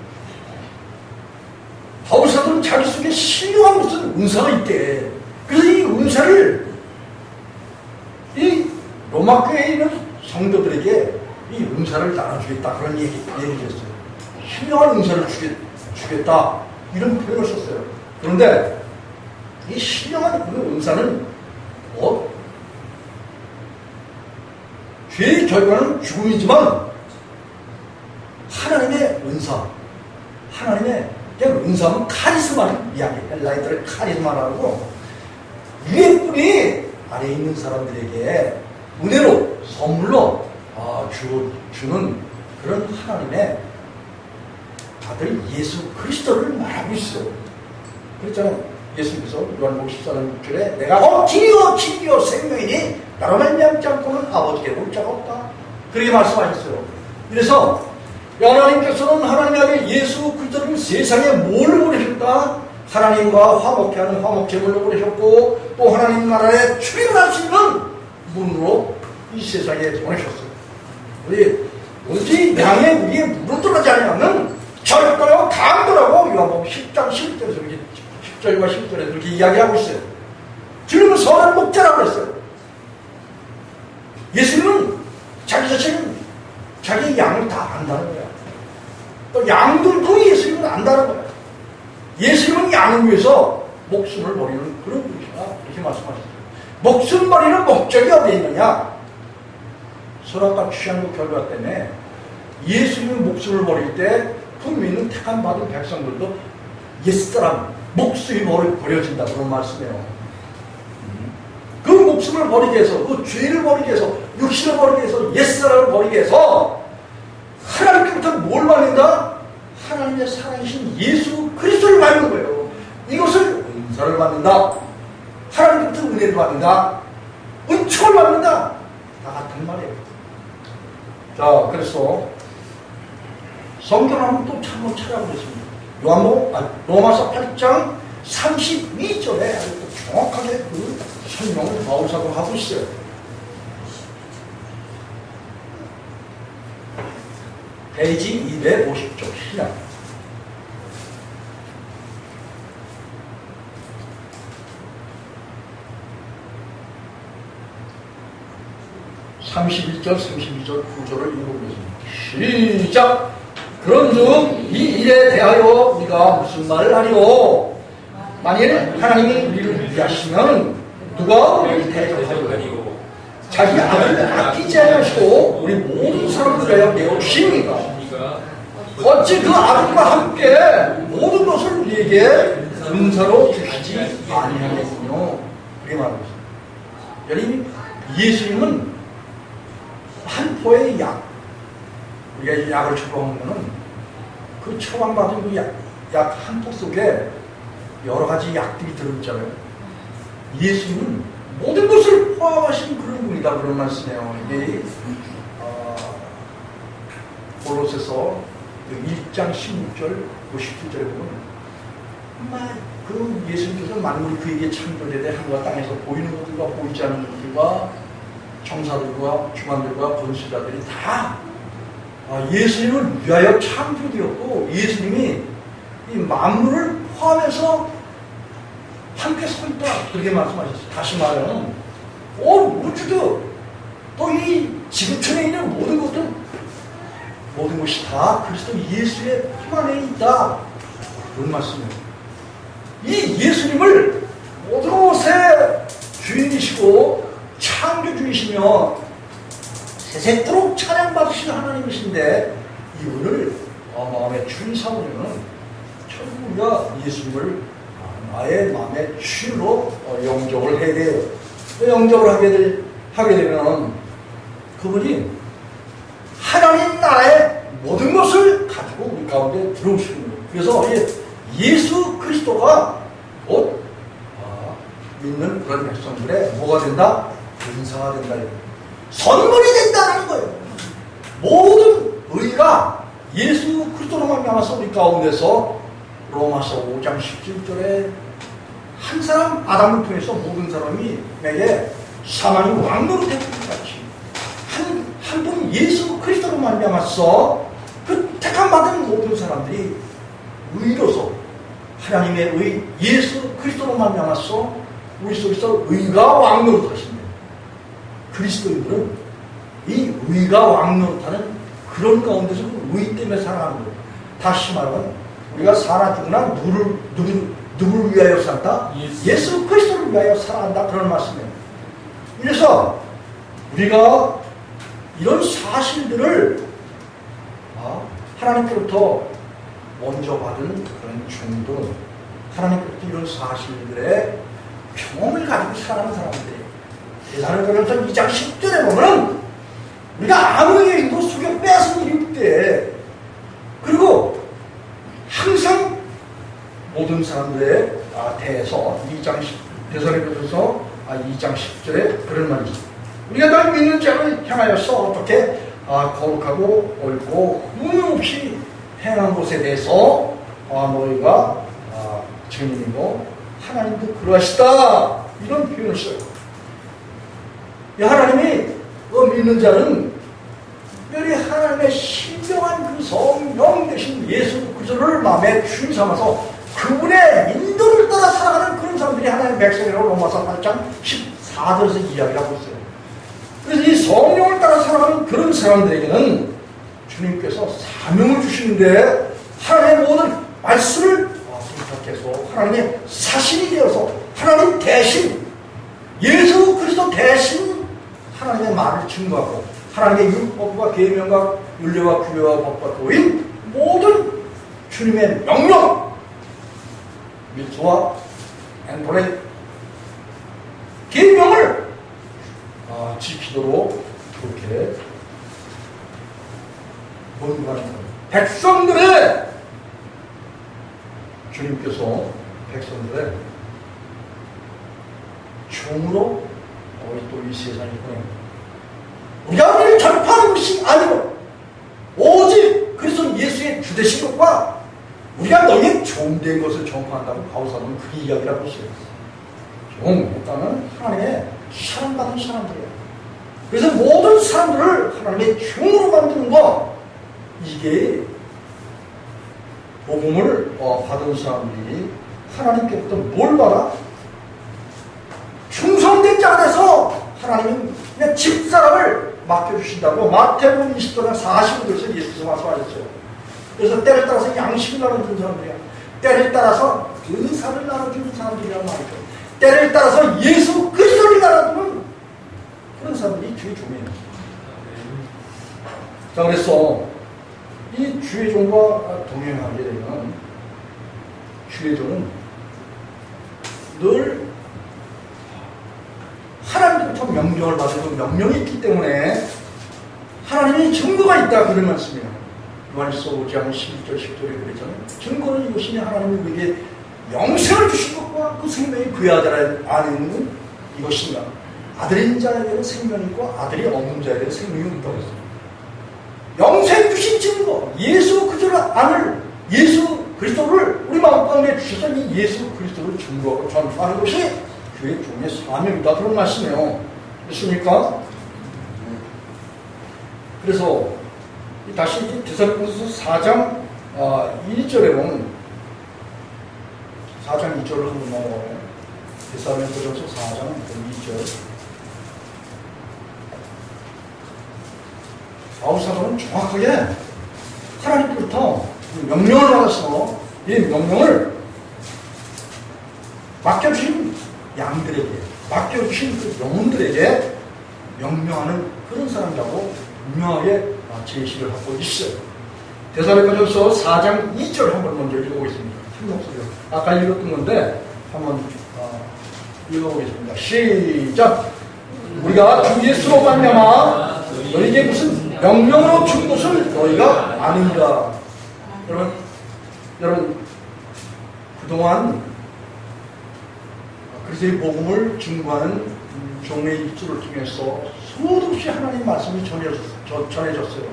바울사도는 자기 속에 신령한 무슨 은사가 있대. 그래서 이 은사를 이 로마 교회에 있는 성도들에게 이 은사를 나눠주겠다, 그런 얘기를 했어요. 신령한 은사를 주겠다, 이런 표현을 썼어요. 그런데 이 신령한 그 은사는 죄의 결과는 죽음이지만 하나님의 은사, 하나님의 은사는 카리스마를 이야기, 헬라인들의 카리스마라고 위의 뿌리 아래에 있는 사람들에게 은혜로 선물로 주는 그런 하나님의 아들 예수 그리스도를 말하고 있어요. 그렇잖아요. 예수님께서 요한복음 14장 6절에 내가 길이요 생명이니 나로 말미암지 않고는 아버지께 볼 자가 없다, 그렇게 말씀하셨어요. 그래서 하나님께서는 하나님의 아들 예수 그리스도를 세상에 뭘 보내셨다? 하나님과 화목케 하는 화목제물로 보내셨고, 또 하나님 나라에 출입할 수 있는 문으로 이 세상에 보내셨어요. 어디 양의 위에 물을 떨어지 않으면 절도요 강도라고 요한복음 10장 11절에서 10절과 11절에 그렇게 이야기하고 있어요. 주님은 선한 목자라고 했어요. 예수님은 자기 자신은 자기 양을 다 안다는 거야. 또 양들도 예수님을 안다는 거야. 예수님은 양을 위해서 목숨을 버리는 그런 분이시다, 이렇게 말씀하셨어요. 목숨 버리는 목적이 어디에 있느냐? 선악과 취한 결과 때문에 예수님이 목숨을 버릴 때 분명히 택함 받은 백성들도 옛사람 목숨이 버려진다, 그런 말씀이에요. 그 목숨을 버리게 해서, 그 죄를 버리게 해서, 육신을 버리게 해서, 옛사람을 버리게 해서 하나님께부터 뭘 받는다? 하나님의 살아계신 예수 그리스도를 받는 거예요. 이것을 은사를 받는다, 하나님께부터 은혜를 받는다, 은총을 받는다, 다 같은 말이에요. 자, 그래서 성경을 한번 또 한번 찾아보겠습니다. 로마서 8장 32절에 정확하게 그 설명을 바울사도 하고 있어요. 페이지 250쪽 시작. (31절) (32절) 구절을 읽어보겠습니다. 시작. 그런즉 이 일에 대하여 우리가 무슨 말을 하리요? 만일 하나님이 우리를 위하시면 누가 우리를 대적하리요? 자기 아들을 아끼지 않으시고 우리 모든 사람들을 위하여 내어주시니까 어찌 그 아들과 함께 모든 것을 우리에게 은사로 주시지 아니하겠군요. 그렇게 말하고 있습니다. 여러분, 예수님은 한 포의 약, 우리가 약을 처방하면은 그 처방받은 그 약 한 포 속에 여러 가지 약들이 들어있잖아요. 예수님은 모든 것을 포함하신 그런 분이다, 그런 말씀이에요. 이게 골로새서 1장 16절, 17절에 보면 그 예수님께서 만물이 그에게 창조되되 하늘과 땅에서 보이는 것들과 보이지 않는 것들과 정사들과 주관들과 권수자들이 다 예수님을 위하여 창조되었고, 예수님이 이 만물을 포함해서 함께 서 있다, 그렇게 말씀하셨어요. 다시 말하면 온 우주도 또 이 지구촌에 있는 모든 것이 다 그리스도 예수의 힘 안에 있다, 그런 말씀이에요. 이 예수님을 모든 것의 주인이시고 창조주이시며 세세토록 찬양받으시는 하나님이신데, 이분을 마음의 주인 삼으려면 결국 우리가 예수님을 나의 마음의 주인으로 영접을 해야 돼요. 영접을 하게 되면 그분이 하나님 나라의 모든 것을 가지고 우리 가운데 들어오시는 거예요. 그래서 예수 그리스도가 곧 믿는 그런 백성들의 뭐가 된다? 은사가 된다. 선물이 된다는 거예요. 모든 의가 예수 그리스도로 말미암아서 우리 가운데서 로마서 5장 17절에 한 사람 아담을 통해서 모든 사람에게 사망이 왕노릇 했던 것 같이 한 분 예수 그리스도로 말미암아서 그 택함받은 모든 사람들이 의로서 하나님의 의 예수 그리스도로 말미암아서 우리 속에서 의가 왕노릇 하십니다. 그리스도인들은 이 의가 왕노릇하는 그런 가운데서 의 때문에 살아가는 거예요. 다시 말하면 우리가 사나 죽으나 누구를 위하여 산다? 예수 그리스도를 위하여 살아간다, 그런 말씀이에요. 그래서 우리가 이런 사실들을 하나님께로부터 먼저 받은 그런 중도, 하나님께로부터 이런 사실들의 경험을 가지고 살아가는 사람들이에요. 대사로전서 2장 10절에 보면 우리가 아무에게 이도 속여 빼앗은 일이 없대. 그리고 항상 모든 사람들에 대해서 대사로전서 2장 10절에 그런 말이 있어요. 우리가 널 믿는 자를 향하여서 어떻게 거룩하고 옳고 흠 없이 행한 것에 대해서 너희가 증인이고 하나님도 그러하시다, 이런 표현을 써요. 하나님이 믿는 자는 특별히 하나님의 신령한 그 성령 되신 예수 그리스도를 마음에 주인 삼아서 그분의 인도를 따라 살아가는 그런 사람들이 하나님의 백성이라고 로마서 8장 14절에서 이야기를 하고 있어요. 그래서 이 성령을 따라 살아가는 그런 사람들에게는 주님께서 사명을 주시는데, 하나님의 모든 말씀을 부탁해서 하나님의 사신이 되어서 하나님 대신, 예수 그리스도 대신 하나님의 말을 증거하고 하나님의 율법과 계명과 율례와 규례와 법과 도인 모든 주님의 명령, 미tz와 앤토레 계명을 지키도록 그렇게 권고하는 거예요. 백성들의 주님께서 백성들의 종으로 또 이 세상에 보냅니다. 우리가 우리를 전파하는 것이 아니고 오직 그리스도 예수의 주 되신 것과 우리가 너희의 종된 것을 전파한다고 바울사도는 그 이야기라고 했어요. 종했다는 하나님의 사랑받은 사람들이야. 그래서 모든 사람들을 하나님의 종으로 만드는 거, 이게 복음을 받은 사람들이 하나님께부터 뭘 받아? 충성된 자 안에서 하나님은 그냥 집사람을 맡겨주신다고 마태복음 20장 45절에서 예수께서 말씀하셨어요. 그래서 때를 따라서 양식을 나눠주는 사람들이야. 때를 따라서 은사를 나눠주는 사람들이란 말이죠. 때를 따라서 예수 그리스도를 나눠주는 그런 사람들이 주의 종이에요. 자, 그래서 이 주의 종과 동행하게 되면 주의 종은 늘 하나님부터 명령을 받은 명령이 있기 때문에 하나님의 증거가 있다, 그런 말씀이에요. 요한일서 5장 11절 10절에 그랬잖아요. 증거는 이것이니 하나님이 우리에게 영생을 주신 것과 그 생명이 그의 아들 안에 있는 이것인가. 아들인 자에게는 생명이 있고 아들이 없는 자에게는 생명이 없다고 했어요. 영생 주신 증거, 예수 그리스도를 안을, 예수 그리스도를 우리 마음 가운데 주셔서 이 예수 그리스도를 증거하고 전파하는 것이 교회 종의 사명이다, 그런 말씀이에요. 됐습니까? 그래서 다시 데살로니가서 4장 1절에 보면 4장 2절을 한번 넘어가요. 데살로니가서 4장 2절. 바울사도는 정확하게 하나님부터 명령을 받아서 이 명령을 맡겨주신 양들에게, 맡겨주신 그 영혼들에게 명령하는 그런 사람이라고 분명하게 제시를 하고 있어요. 데살로니가서 4장 2절 한번 먼저 읽어보겠습니다. 큰 목소리로. 아까 읽었던 건데 한번 읽어보겠습니다. 시작! 우리가 주 예수로 말미암아 너희에게 무슨 명령으로 준 것을 너희가 아는가. 여러분 그동안 그리스도의 복음을 증거하는 종의 입술을 통해서 수없이 하나님의 말씀이 전해졌어요.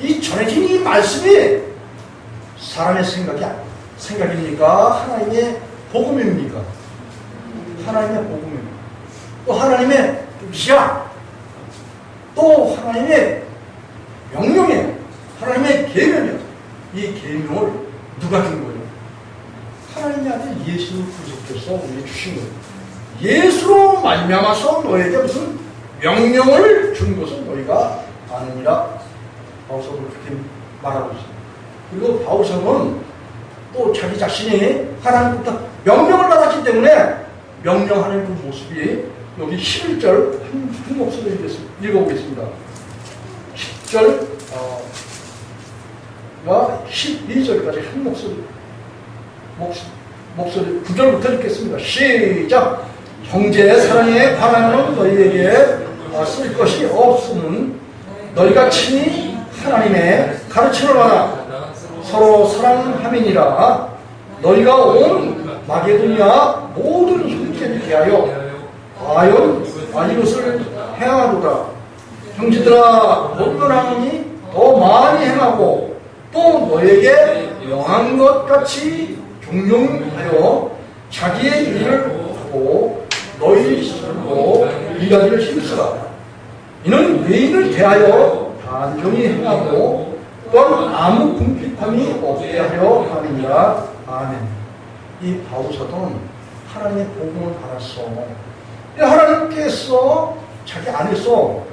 이 전해진 이 말씀이 사람의 생각입니까? 하나님의 복음입니까? 하나님의 복음입니다. 또 하나님의 뜻이야. 또 하나님의 명령이에요. 하나님의 계명이에요. 이 계명을 누가 준 거예요? 하나님의 아들 예수 그리스도께서 우리에게 주신 거예요. 예수로 말미암아서 너에게 무슨 명령을 준 것은 너희가 아느니라. 바울서는 그렇게 말하고 있습니다. 그리고 바울서는 또 자기 자신이 하나님부터 명령을 받았기 때문에 명령하는 그 모습이 여기 11절 한 목소리로 읽어보겠습니다. 10절과 12절까지 한 목소리 9절부터 읽겠습니다. 시작! 형제 사랑에 관하여는 너희에게 쓸 것이 없으면 너희가 친히 하나님의 가르침을 받아 서로 사랑함이니라. 너희가 온 마게도니아 모든 형제를 대하여 과연 이것을 행하도다. 형제들아, 본문하니 더 많이 행하고 또 너에게 명한 것 같이 종용하여 자기의 일을 하고 너희 스스로 일가지를 힘쓰라. 이는 외인을 대하여 단정히 행하고 또한 아무 궁핍함이 없게 하려 함이니라. 아멘. 이 바울사도는 하나님의 복음을 받았어. 하나님께서 자기 안에서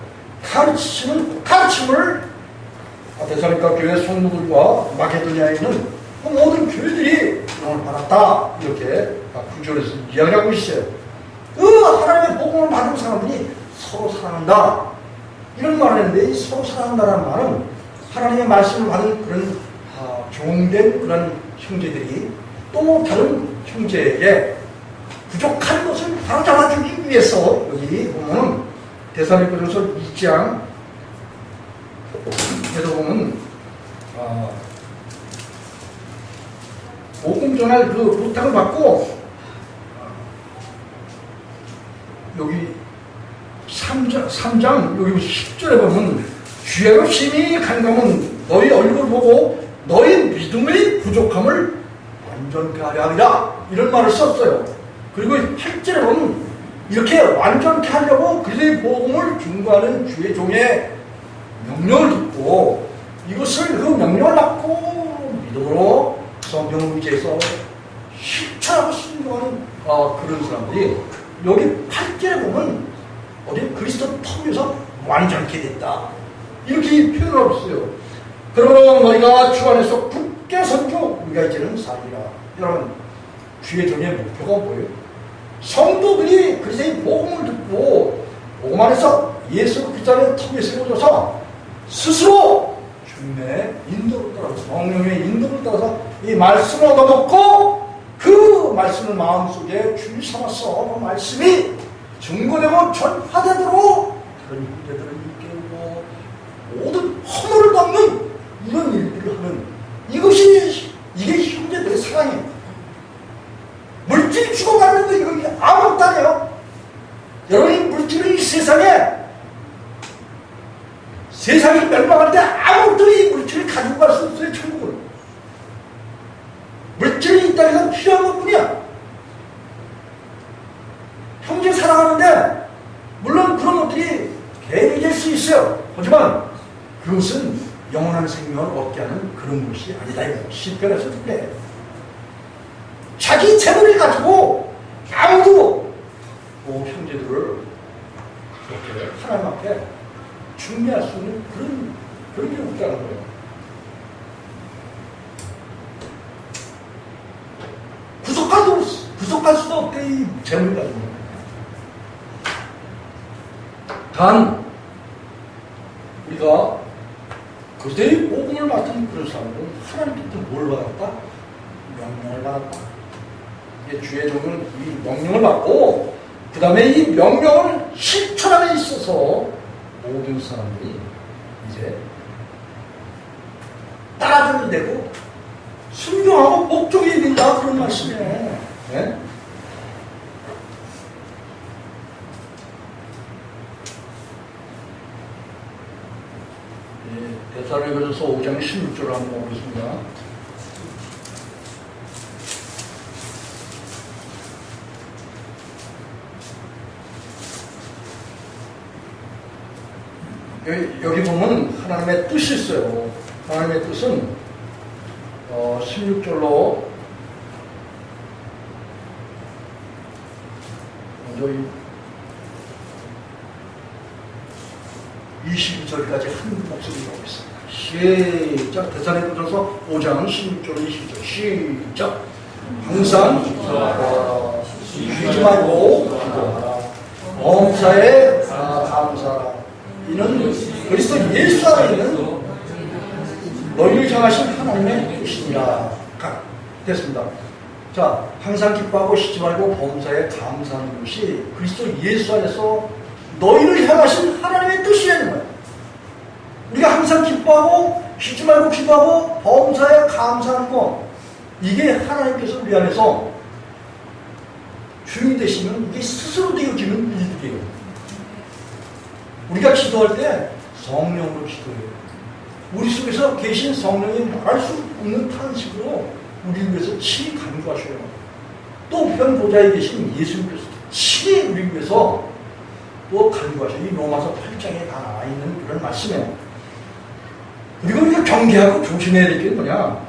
가르침을 데살로니가 교회 성도들과 마게도니아에 있는 모든 교회들이 복음을 받았다, 이렇게 구절에서 이야기하고 있어요. 그 하나님의 복음을 받은 사람들이 서로 사랑한다, 이런 말을 했는데, 이 서로 사랑한다는 말은 하나님의 말씀을 받은 그런 종된 그런 형제들이 또 다른 형제에게 부족한 것을 바로 잡아주기 위해서, 여기 보면은 데살로니가서 2장 에도 보면 복음 전할 그 부탁을 받고 여기 3장 여기 10절에 보면 주야로 심히 간감은 너희 얼굴 보고 너희 믿음의 부족함을 완전케 하려 하리라 이런 말을 썼어요. 그리고 8절에 보면 이렇게 완전케 하려고 그리스도의 복음을 증거하는 주의 종의 명령을 듣고 이것을 그 명령을 받고 믿음으로 성경을 의지해서 실천하고 순종하는 그런 사람들이 여기 8절에 보면 어디 그리스도 통해서 완전케 됐다 이렇게 표현을 하고 있어요. 그러므로 너희가 주 안에서 굳게 선교 우리가 이제는 살리라. 여러분 주의 종의 목표가 뭐예요? 성도들이 그리스도의 복음을 듣고 복음 안에서 예수 그리스도의 턱에 세워져서 스스로 주님의 인도를 따라서 성령의 인도를 따라서 이 말씀을 얻어먹고 그 말씀을 마음속에 주의 삼아서 그 말씀이 증거되고 전파되도록 그런 형제들을 일깨우고 모든 허물을 덮는 이런 일들을 하는 이게 형제들의 사랑이에요. 물질이 주고받는 거 이거 아무것도 아니에요. 여러분이 물질은 이 세상이 멸망할 때 아무것도 이 물질을 가지고 갈 수 없어요. 천국은 물질이 이 땅에서 필요한 것뿐이야. 형제 사랑하는데 물론 그런 것들이 개인일 수 있어요. 하지만 그것은 영원한 생명을 얻게 하는 그런 것이 아니다. 시편에서 그래. 자기 재물을 가지고 아무도 형제들을 그렇게 하나님 앞에 중매할 수 있는 그런 게 없다는 거예요. 구속할 수도 없대, 이 재물 가지고. 단, 우리가 그들의 복음을 맡은 그런 사람들은 하나님께서 뭘 받았다? 명령을 받았다. 이게 주의 종은 이 명령을 받고, 그 다음에 이 명령을 실천함에 있어서 모든 사람들이 이제 따라줘야 되고, 순종하고 복종해야 된다. 그런 말씀이에요. 네? 데살로니가전서 5장 16절을 한번 보겠습니다. 여기 보면 하나님의 뜻이 있어요. 하나님의 뜻은 16절로 먼저 22절까지 한 목소리로 하겠습니다. 시작. 데살로니가전서 5장 16절 22절 시작. 항상 쉬지 말고 기도하라. 범사에 감사하라. 이는 그리스도 예수 안에 있는 너희를 향하신 하나님의 뜻이니라. 됐습니다. 자, 항상 기뻐하고 쉬지 말고 범사에 감사하는 것이 그리스도 예수 안에서 너희를 향하신 하나님의 뜻이라는 거예요. 우리가 항상 기뻐하고 쉬지 말고 기도하고 범사에 감사하는 거, 이게 하나님께서 우리 안에서 주인이 되시면 이게 스스로 되어지는 일들이에요. 우리가 기도할 때 성령으로 기도해요. 우리 속에서 계신 성령이 말할 수 없는 탄식으로 우리를 위해서 친히 간구하셔요. 또 우편 보좌에 계신 예수님께서 친히 우리를 위해서 또 간구하셔요. 이 로마서 8장에 다 나와 있는 그런 말씀이에요. 그리고 우리가 경계하고 조심해야 될 게 뭐냐?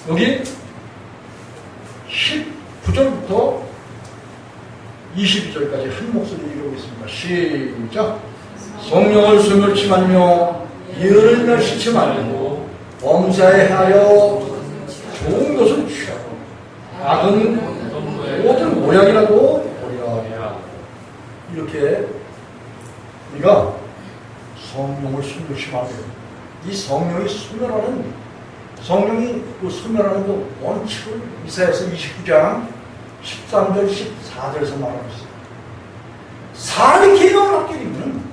여기 19절부터 22절까지 한 목소리로 읽어보겠습니다. 시작. 성령을 수멸치 말며 예언을 멸시치 말고 범사에 하여 좋은 것을 취하고 악은 모든 모양이라도 버리라. 이렇게 우리가 성령을 수멸치 말고, 이 성령이 소멸하는 그 원칙을 이사야서 29장 13절 14절에서 말하고 있어요. 사람이 계명을 받게 되면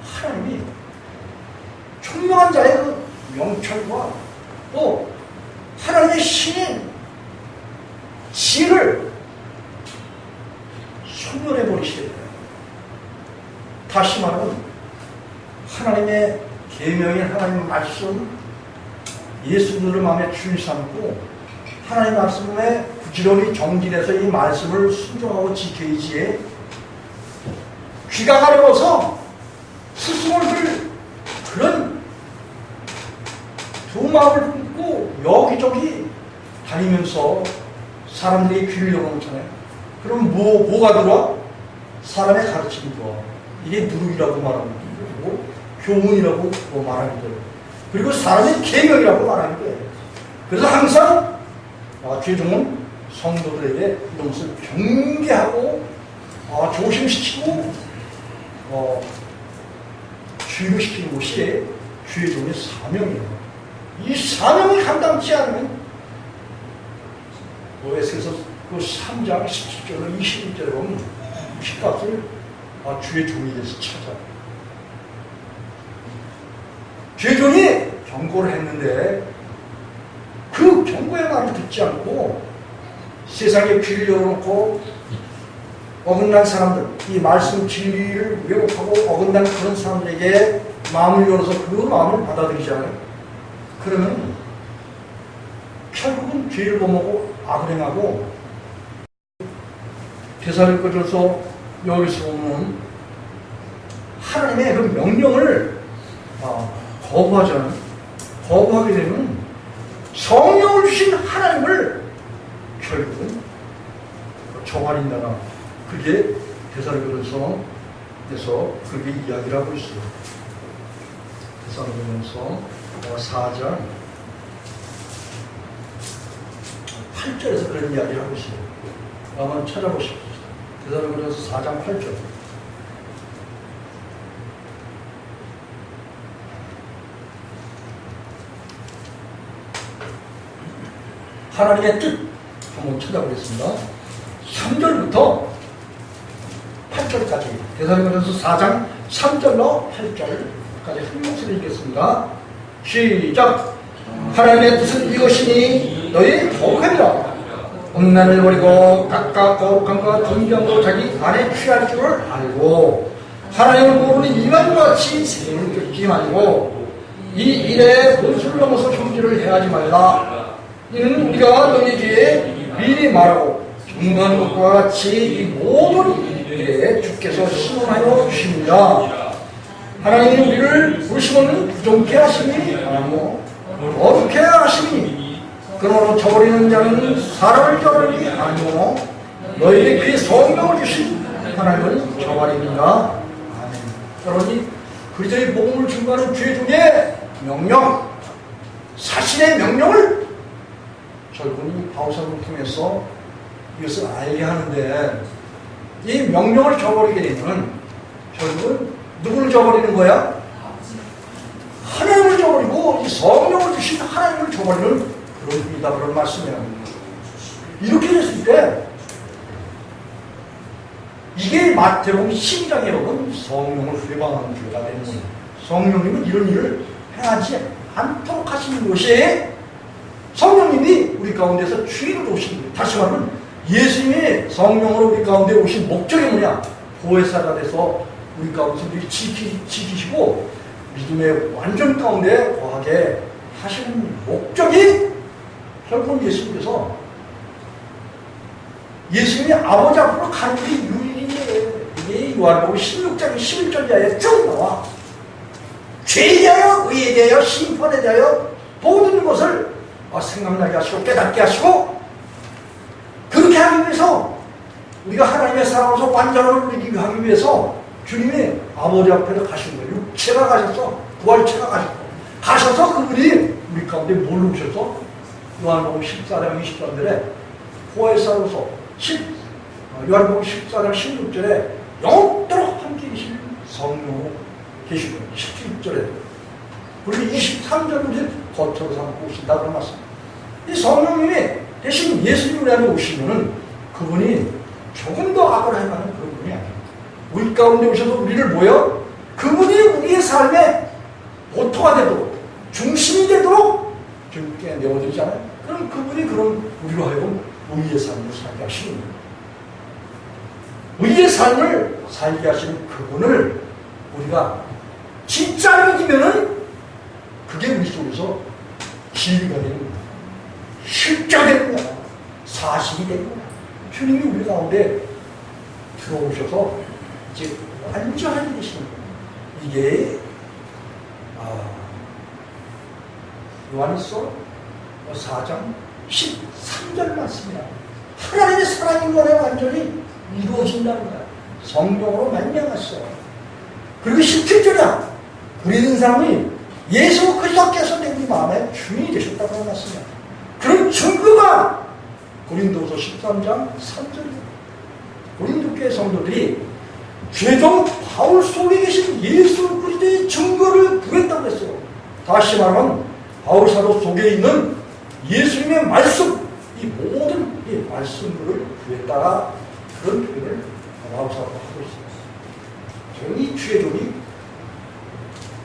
하나님이 총명한 자의 그 명철과 또 하나님의 신인 지를 소멸해 버리시게 돼요. 다시 말하면 하나님의 계명인 하나님의 말씀, 예수 그리스도를 마음에 주인 삼고 하나님 말씀에 부지런히 정진해서 이 말씀을 순종하고 지켜야지, 귀가 가려워서 스승을 들 그런 두 마음을 품고 여기저기 다니면서 사람들이 귀를 열어놓잖아요. 그럼 뭐가 들어와? 사람의 가르침이 들어와. 이게 누룩이라고 말하는 거고, 교훈이라고 말하는 거예요. 그리고 사람의 계명이라고 말하는 거예요. 그래서 항상 죄종은 성도들에게 이런 것을 경계하고 조심시키고 주의시키는 것이 죄종의 사명이에요. 이 사명을 감당치 않으면 에스겔서 그 3장 17절로 21절에 보면 피값을 주의 종이 돼서 찾아. 죄종이 경고를 했는데 그 경고의 말을 듣지 않고 세상에 귀를 열어놓고 어긋난 사람들, 이 말씀 진리를 왜곡하고 어긋난 그런 사람들에게 마음을 열어서 그 마음을 받아들이잖아요. 그러면 결국은 죄를 범하고 악을 행하고, 데살로니가전서 여기서 보면 하나님의 그 명령을 거부하게 되면 성령을 주신 하나님을 결국은 저버린다나, 그게 데살로니가전서에서 그렇게 이야기를 하고 있어요. 데살로니가전서 4장 8절에서 그런 이야기를 하고 있어요. 한번 찾아보십시오. 데살로니가전서 4장 8절. 하나님의 뜻 한번 찾아보겠습니다. 3절부터 8절까지, 데살로니가전서 4장 3절로 8절까지 한 목소리 읽겠습니다. 시작. 하나님의 뜻은 이것이니 너희 거룩함이라. 음란을 버리고 각각 거룩함과 존경으로 자기 안에 취할 줄을 알고 하나님을 모르는 이만과 같이 세를 쫓지 말고 이 일에 본수를 넘어서 형제를 해하지 말라. 이는 우리가 너희에게 미리 말하고 경고하는 것과 같이 이 모든 일에 주께서 시원하여 주십니다. 하나님이 우리를 부르시면 부정케 하심이 아니고 거룩케 하심이, 그러므로 저버리는 자는 사람을 저버리니 아니고 너희에게 그의 성령을 주신 하나님을 저버립니다. 아멘. 그러니 그리스도의 복음을 증거하는 죄종의 명령, 사실의 명령을 결국은 바울사를 통해서 이것을 알게 하는데, 이 명령을 저버리게 되면 결국은 누구를 저버리는 거야? 하나님을 저버리고 이 성령을 주신 하나님을 저버리는 그런 의미다, 그런 말씀이에요. 이렇게 됐을 때 이게 마태복음 12장에 보면 성령을 회방하는 죄가 되는 거예요. 성령님은 이런 일을 행하지 않도록 하시는 것이, 성령님이 우리 가운데서 주인으로 오신 거예요. 다시 말하면 예수님이 성령으로 우리 가운데 오신 목적이 뭐냐? 보혜사가 돼서 우리 가운데서 우리 지키시고 믿음의 완전 가운데 거하게 하시는 목적이 결국은 예수님께서, 예수님이 아버지 앞으로 가는 길이 유일이에요. 이게 요한복음 16장 11절 이하에 쭉 나와. 죄에 대하여, 의에 대하여, 심판에 대하여 모든 것을 생각나게 하시고 깨닫게 하시고, 그렇게 하기 위해서 우리가 하나님의 사랑으로서 완전함을 누리기 하기 위해서 주님이 아버지 앞에서 가신 거예요. 육체가 가셔서, 부활체가 가셔서 그분이 우리 가운데 뭘로 오셔서 요한복음 14장 20절에 보혜사로서, 요한복음 14장 16절에 영원토록 함께 계신 성령으로 계시고, 17절에 그리고 23절에 거처로 삼고 오신다 그런 말씀. 이 성령님이 대신 예수님 우리 안에 오시면은 그분이 조금 더 악을 행하는 그런 분이 아니에요. 우리 가운데 오셔서 우리를 모여 그분이 우리의 삶에 모토가 되도록, 중심이 되도록 주님께 내어드리잖아요. 그럼 그분이 그런 우리로 하여금 의의 삶을 살게 하시는 거예요. 의의 삶을 살게 하시는 그분을 우리가 진짜 믿으면은 그게 우리 속에서 진리가 되는 거야. 실제가 되는 거야. 사실이 되는 거야. 주님이 우리 가운데 들어오셔서 이제 완전하게 되시는 거예요. 이게 요한일서 4장 13절 말씀이야. 하나님의 사랑이 원에 완전히 이루어진다는 거야. 성령으로 말미암았어. 그리고 17절이야. 우리는 사람이 예수 그리스도께서 내 우리 마음의 주인이 되셨다고 하는 말씀이야. 그런 증거가 고린도서 13장 3절이야. 고린도 교회 성도들이 죄종 바울 속에 계신 예수 그리스도의 증거를 구했다고 했어요. 다시 말하면 바울 사도 속에 있는 예수님의 말씀, 이 모든 이 말씀들을 구했다가 그런 표현을 바울 사도가 하고 있어요. 이 죄종이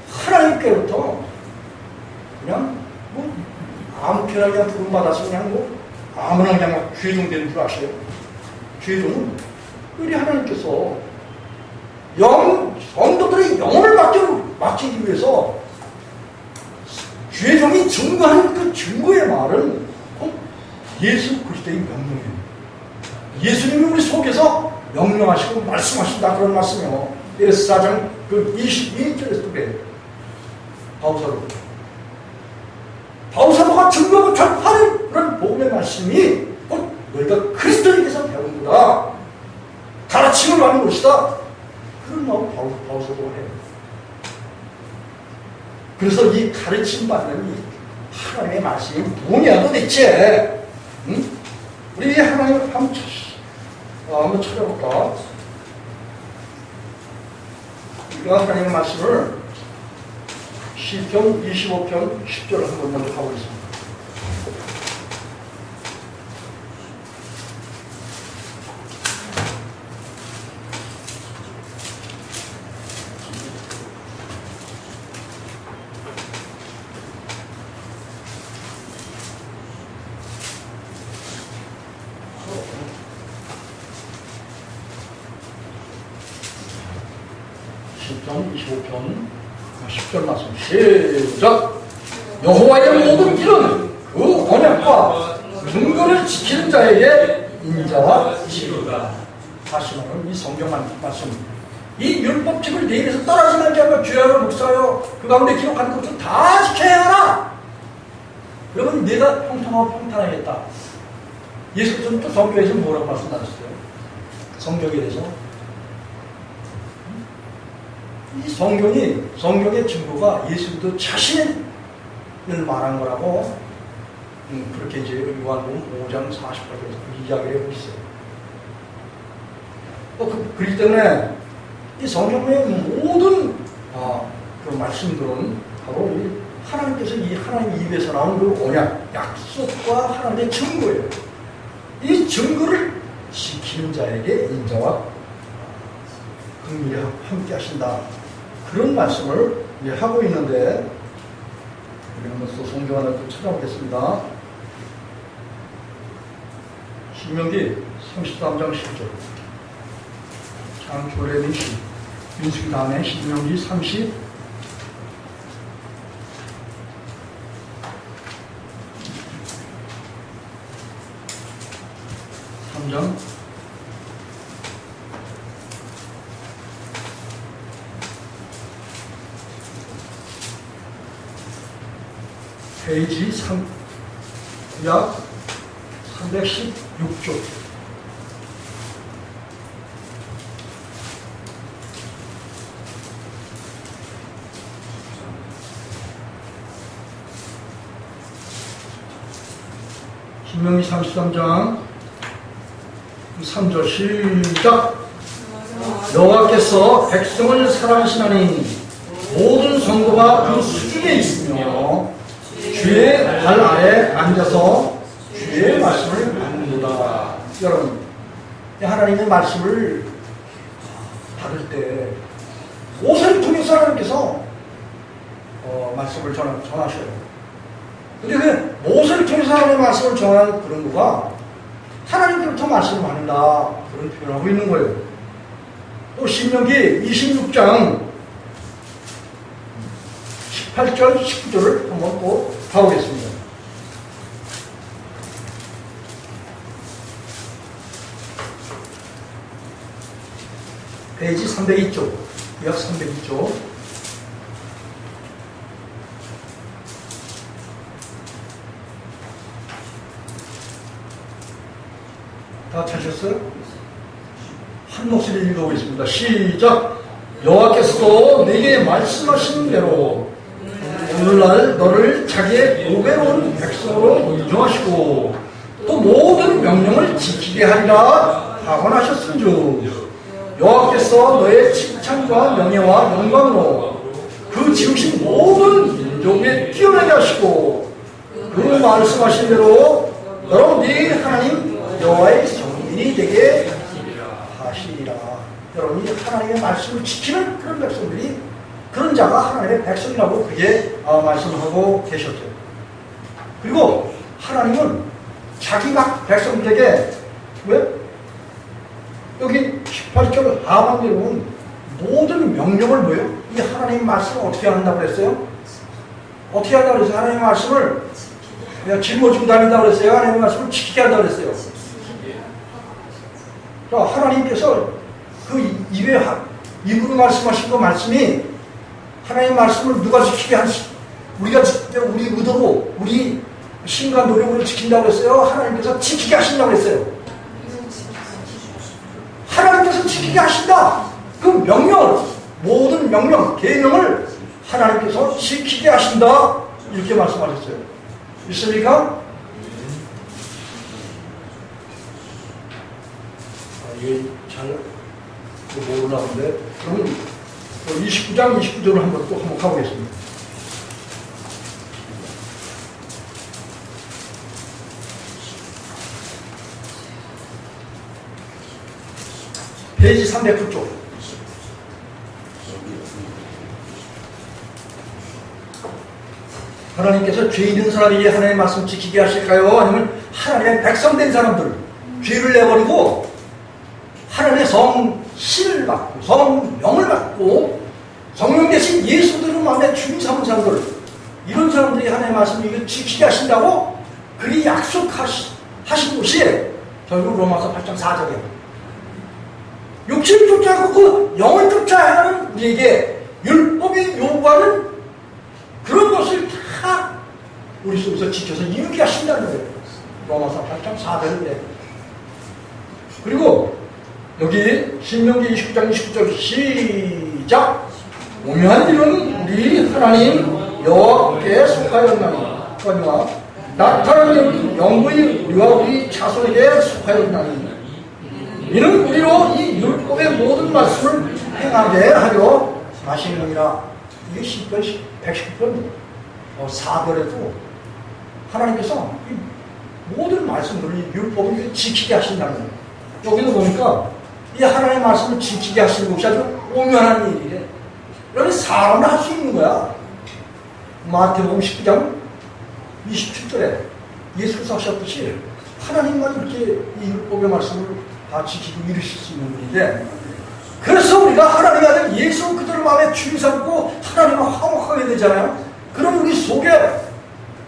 하나님께로부터 그냥 뭐 아무 편하게 그냥 부름받아서 그냥 뭐 아무나 그냥 죄종 되는 줄 아세요? 죄종은 우리 하나님께서 성도들의 영혼을 맡기기 위해서 죄종이 증거하는 그 증거의 말은 곧 예수 그리스도의 명령이에요. 예수님이 우리 속에서 명령하시고 말씀하신다 그런 말씀이요. 에베소 4장 그 22절에서도 그래요. 바울사도가 증거하고 전파하는 그런 복음의 말씀이 곧 너희가 그리스도인께서 배운 거다. 가르침을 받는 것이다. 그런 마음 바울사도가 해요. 그래서 이 가르침 받는 이 하나님의 말씀이 뭐냐 도대체? 응? 우리 하나님 한번 찾아볼까? 우리가 하나님의 말씀을 시편 25편 10절 한번 먼저 가보겠습니다. 시편 25편 10절 말씀 시작. 여호와의 모든 길은 그 언약과 증거를 지키는 자에게 인자와 지루다. 다시 말하면 이 성경 말씀, 이 율법책을 내 입에서 떨어지지 않게 하며 주야로 묵사하여 그 가운데 기록하는 것을 다 지켜야 하라. 그러면 내가 평통하고 평탄하겠다. 예수께서는 또 성경에서 뭐라고 말씀하셨어요? 성경에 대해서 이 성경의 증거가 예수 그리스도 자신을 말한 거라고 그렇게 이제 요한복음 5장 48절에서 이야기를 하고 있어요. 그렇기 때문에 이 성경의 모든 그 말씀들은 바로 이 하나님께서 이 하나님 입에서 나온 그 언약, 약속과 하나님의 증거예요. 이 증거를 지키는 자에게 인자와 긍휼이 함께 하신다. 그런 말씀을 하고 있는데, 우리는 또 성경 하나 또 찾아보겠습니다. 신명기 33장 10절. 참 조례된 시. 민수기 다음에 신명기 33장 페이지 약 316쪽. 신명기 33장 3절 시작. 여호와께서 백성을 사랑하시나니 모든 성도가 그 수중에 있으며 주의 발 아래 앉아서 주의 말씀을 받는다. 여러분, 하나님의 말씀을 받을 때 모세를 통해서 하나님께서 말씀을 전하셔요. 근데 그 모세를 통해서 하나님의 말씀을 전하는 그런 거가 하나님께로부터 말씀을 받는다. 그런 표현을 하고 있는 거예요. 또 신명기 26장 18절 19절을 한번 또 가보겠습니다. 페이지 302쪽, 약 302쪽. 다 찾으셨어요? 한 목소리 읽어보겠습니다. 시작! 여호와께서도 내게 말씀하신 대로 오늘날 너를 자기의 보배로운 백성으로 인정하시고 또 모든 명령을 지키게 하리라 하원하셨은즉 여호와께서 너의 칭찬과 명예와 영광으로 그 지으신 모든 민족에 뛰어나게 하시고 그 말씀하신 대로 너로 네 하나님 여호와의 성민이 되게 하시리라. 여러분이 하나님의 말씀을 지키는 그런 백성들이, 그런 자가 하나님의 백성이라고 그게 말씀하고 계셨죠. 그리고 하나님은 자기가 백성들에게, 왜? 여기 18절 하반기에 보면 모든 명령을 뭐예요? 이 하나님의 말씀을 어떻게 한다고 그랬어요? 어떻게 한다고 그랬어요? 하나님의 말씀을 짊어지고 다닌다고 그랬어요? 하나님의 말씀을 지키게 한다고 그랬어요? 자, 하나님께서 그 입으로 말씀하신 그 말씀이, 하나님의 말씀을 누가 지키게 우리가 우리 의도로, 우리 신과 노력으로 지킨다고 했어요? 하나님께서 지키게 하신다고 했어요? 하나님께서 지키게 하신다. 그 명령을, 모든 명령, 계명을 하나님께서 지키게 하신다. 이렇게 말씀하셨어요. 있습니까? 이게 잘 모르나본데, 그러면 29장 29절을 한번 가보겠습니다. 페이지 309쪽. 하나님께서 죄 있는 사람에게 하나님의 말씀 지키게 하실까요? 아니면 하나님의 백성된 사람들, 죄를 내버리고 하나님의 성신을 받고 성령을 받고 성령 대신 예수들을 마음에 주인 삼은 사람들, 이런 사람들이 하나님의 말씀을 지키게 하신다고 그리 약속하신 것이 결국 로마서 8장 4절이에요. 육신을 쫓아 않고 그 영을 쫓아야 하는 우리에게 율법이 요구하는 그런 것을 다 우리 속에서 지켜서 이루게 하신다는 거예요. 로마서 8장 4절인데. 그리고 여기 신명기 29장 29절 시작! 오묘한 일은 우리 하나님 여호와께 속하였나니 나타난 일은 영구히 우리와 우리 자손에게 속하였나니 이는 우리로 이 율법의 모든 말씀을 행하게 하려 하시느니라. 이게 시편 119편 4절에도 하나님께서 이 모든 말씀들을 율법을 지키게 하신다는 거예요. 여기도 보니까 이 하나님의 말씀을 지키게 하시는 것이 아주 오묘한 일이래. 여기 사람을 할 수 있는 거야. 마태복음 19장 27절에 예수께서 하셨듯이 하나님만 이렇게 이 율법의 말씀을 다 지키고 이루실 수 있는 분인데, 그래서 우리가 하나님의 아들 예수 그들을 마음에 주인 삼고 하나님을 화목하게 되잖아요. 그럼 우리 속에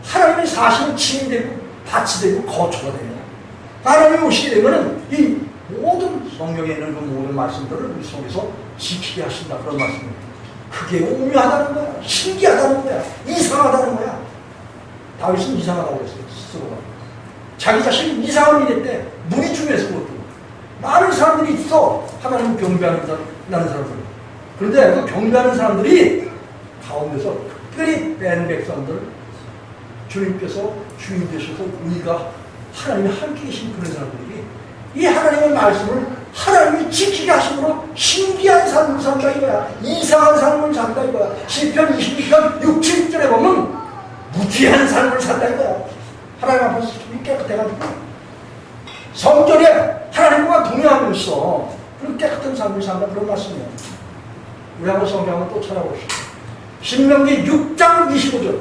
하나님의 사실은 침이 되고 밭이 되고 거처가 돼요. 하나님이 오시게 되면은 이 모든 성경에 있는 그 모든 말씀들을 우리 속에서 지키게 하신다. 그런 말씀입니다. 그게 오묘하다는 거야. 신기하다는 거야. 이상하다는 거야. 다윗은 이상하다고 그랬어요. 스스로가. 자기 자신이 이상한 일일 때 눈이 중요해서 그것도. 많은 사람들이 있어. 하나님을 경배하는 사람들. 그런데 그 경배하는 사람들이 가운데서 특별히 뺀 백성들, 주님께서 주인 되셔서 우리가 하나님이 함께 계신 그런 사람들이 이 하나님의 말씀을 하나님이 지키게 하심으로 신기한 삶을 산다 이거야. 이상한 삶을 산다 이거야. 시편 22편 6, 7절에 보면 무지한 삶을 산다 이거야. 하나님 앞에서 숨이 깨끗해가지고 성전에 하나님과 동행하면서 그런 깨끗한 삶을 산다, 그런 말씀이에요. 우리 한번 성경 한번 또 찾아봅시다. 신명기 6장 25절.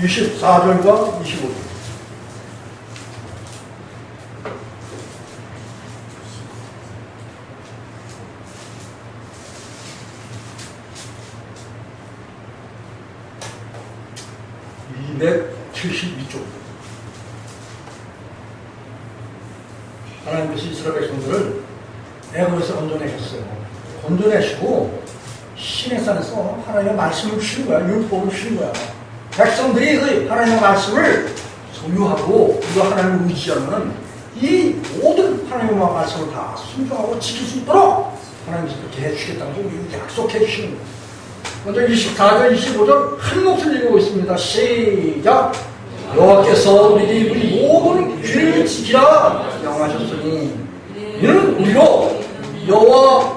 24절과 25절. 272쪽. 하나님께서 이스라엘 백성들을 애굽에서 건져내셨어요. 건져내시고 시내산에서 하나님의 말씀을 주신 거야. 율법을 주신 거야. 백성들이 그 하나님의 말씀을 소유하고 그 하나님을 의지하면 이 모든 하나님의 말씀을 다 순종하고 지킬 수 있도록 하나님께서 그렇게 해주시겠다고 약속해 주시는 거예요. 먼저 24절, 25절 한 목소리 읽어보겠습니다. 시작! 여호와께서 우리 모든 귀를 지키라 명하셨으니 이는 우리로 여호와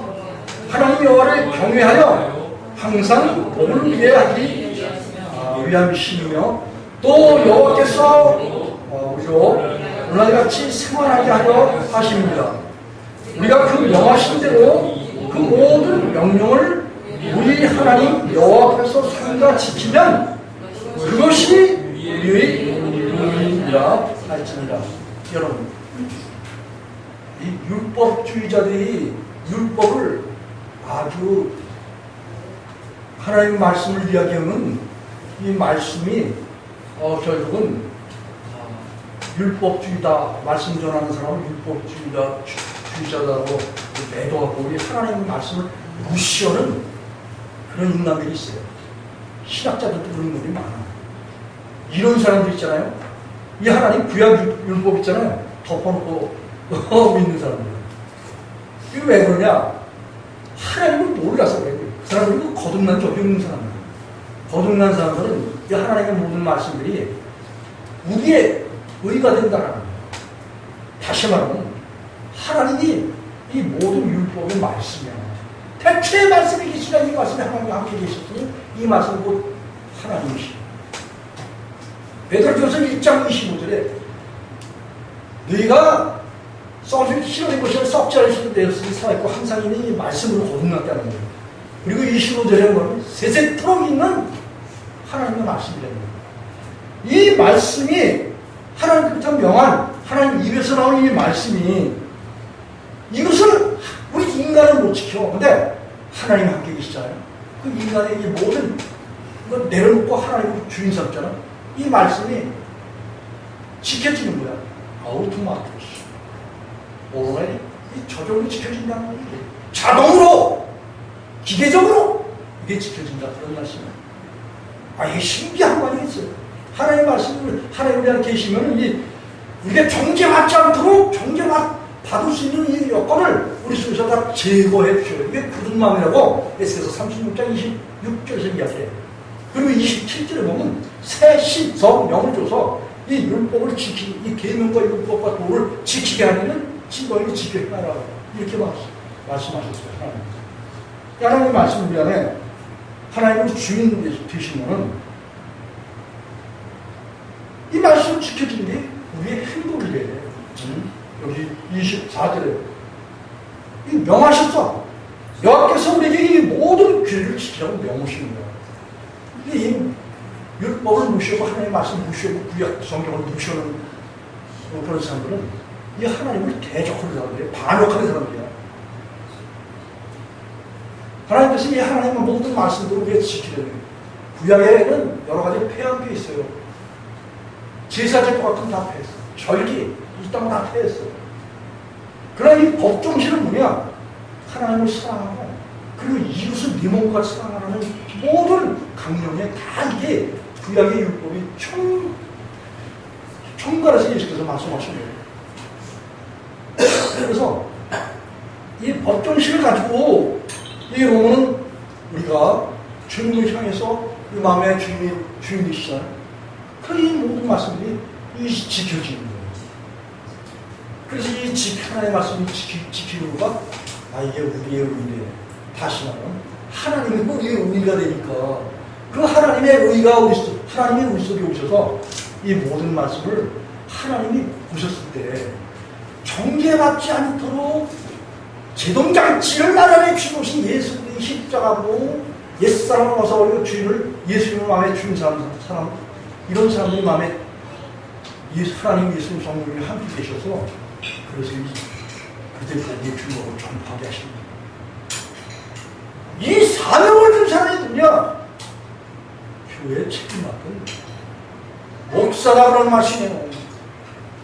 하나님 여호와를 경외하여 항상 복을 위하기 위함이시며 또 여호와께서 우리로 오늘같이 생활하게 하려 하십니다. 우리가 그 명하신 대로 그 모든 명령을 우리 하나님 여호와 앞에서 삼가 지키면 그것이 우리의 의인이라 할지니라. 여러분, 이 율법주의자들이 율법을 아주 하나님 말씀을 이야기하는 이 말씀이 결국은 율법주의다, 말씀 전하는 사람은 율법주의자다고 매도하고 우리 하나님 말씀을 무시하는 그런 인간들이 있어요. 신학자들도 그런 분들이 많아요. 이런 사람들 있잖아요. 이 하나님 구약 율법 있잖아요. 덮어놓고 있는 사람들. 이게 왜 그러냐? 하나님을 몰라서 그래요. 그 사람들은 거듭난 적이 없는 사람들. 거듭난 사람들은 이 하나님의 모든 말씀들이 우리의 의가 된다는 거예요. 다시 말하면 하나님이 이 모든 율법의 말씀이야. 대체의 말씀이 계시다. 이 말씀이 하나님과 함께 계셨으니 이 말씀은 곧 하나님이시다. 베드로전서 1장 25절에 너희가 썩을 싫어진 것이 썩지 않으시는 되었으니 살아있고 항상 이 말씀으로 거듭났다는 거예요. 그리고 25절에 보면 세세토록 있는 하나님의 말씀이라는 거예요. 이 말씀이 하나님께서 명한 하나님 입에서 나오는 이 말씀이 이것을 우리 인간은 못 지켜. 근데 하나님 함께 계시잖아요. 그 인간의 이 모든 이걸 내려놓고 하나님을 주인 삼잖아. 이 말씀이 지켜지는 거야. 아우토마티스. 오래 저절로 지켜진다는 거예요. 자동으로, 기계적으로 이게 지켜진다. 그런 말씀이에요. 이게 신기한 거 아니겠어요? 하나님 말씀을 하나님에 대한 계시면 우리가 정죄받지 않도록 정죄받을 수 있는 이 여건을 우리 속에서 다 제거해 주셔요. 이게 굳은 마음이라고 에스겔서 36장 26절에서 이야기해요. 그리고 27절에 보면 새 신성령을 줘서 이 율법을 이 계명과 율법과 도를 지키게 하는 진도인이 지켜야 하라. 이렇게 말씀하셨어요. 하나님 말씀 미안해. 하나님은 주인 되시면은 이 말씀을 지켜주는 게 우리의 행동이 돼요. 여기 24절에 명하셨어. 여호와께서 우리에게 이 모든 규례를 지키라고 명하시는 거야. 이 율법을 무시하고 하나님의 말씀을 무시하고 구약 성경을 무시하는 그런 사람들은 이 하나님을 대적하는 사람들이야. 반역하는 사람들이야. 하나님께서 이 하나님의 모든 말씀들을 우리가 지키려는 구약에는 여러 가지 폐한 게 있어요. 제사제도 같은 다 폐했어. 절기 이 땅은 다 폐했어. 그러나 이 법정신은 뭐냐? 하나님을 사랑하고 그리고 이웃을 네 몸과 사랑하는 모든 강령에 다 이게 구약의 율법이 총괄해서 예수께서 말씀하신 거예요. 그래서 이 법정신을 가지고 이 로마는 우리가 주님을 향해서 이 마음의 주인 되시잖아요. 그 이 모든 말씀들이 지켜지는 거예요. 그래서 이 하나님의 말씀이 지키는 거가 이게 우리의 의인데 다시 말하면 하나님이 우리의 의의가 되니까 그 하나님의 의의가 하나님의 의 속에 오셔서 이 모든 말씀을 하나님이 보셨을 때 정죄받지 않도록 제동장치를 나라에 주신 예수 그리스도의 십자가고 옛사람을 벗어버리고 주인을 예수님의 마음에 주인 사람 이런 사람들이 마음에 하나님 예수 성령이 함께 계셔서 그래서 그들까지 주님을 전파하게 하십니다. 이 사명을 준 사람이 누구냐? 교회에 책임맡은 목사가 그런 말씀이에요.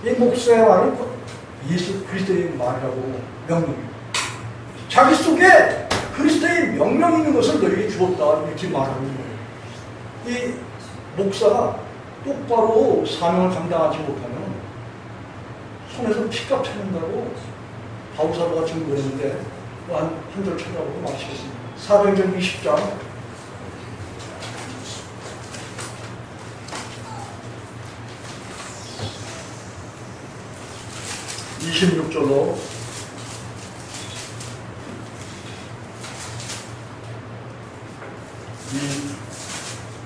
이 목사의 말은 예수 그리스도의 말이라고 명령해요. 자기 속에 그리스도의 명령이 있는 것을 너희에게 주었다 이렇게 말하는 거예요. 이 목사가 똑바로 사명을 감당하지 못하면 손에서 피값 찾는다고 바울사도가 증거했는데 한 절 쳐다보고 마치겠습니다. 사도행전 20장 26절로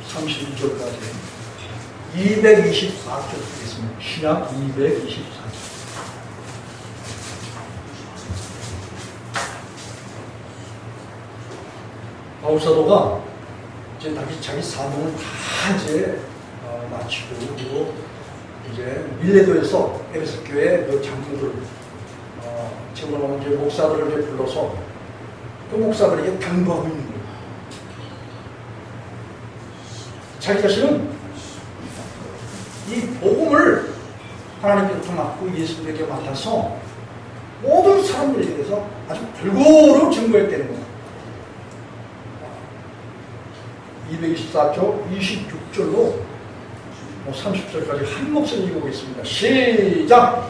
32절까지 224절 쓰겠습니다. 신약 224절. 바울사도가 이제 자기 사명을 다 이제 마치고 그리고 이제 밀레도에서 에베소 교회 그 장로들 지금 이제 목사들을 이제 불러서 그 목사들에게 당부하고 있는 거예요. 자기 자신은 이 복음을 하나님께서 맡고 예수님에게 맡아서 모든 사람들에게 대해서 아주 골고루 증거했다는 거예요. 224조 26절로 30절까지 한 목소리 읽어보겠습니다. 시작!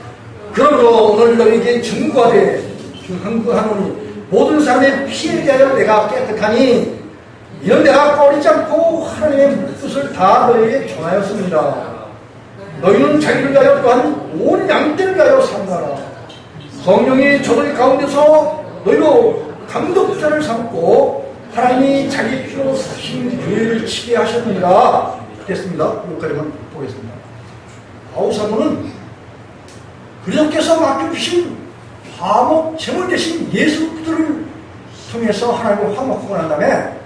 그러므로 오늘 너희에게 증거하되 하노니 모든 사람의 피에 대하여 내가 깨끗하니 이는 내가 꺼리지 않고 하나님의 뜻을 다 너희에게 전하였습니다. 너희는 자기를 위하여 또한 온 양떼를 위하여 산다라. 성령이 저들 가운데서 너희로 감독자를 삼고 하나님이 자기 피로 사신 교회를 치게 하셨느니라. 됐습니다. 여기까지만 보겠습니다. 바울사도는 그리스도께서 맡겨주신 화목 제물 대신 예수 그리스도를 통해서 하나님을 화목하고 난 다음에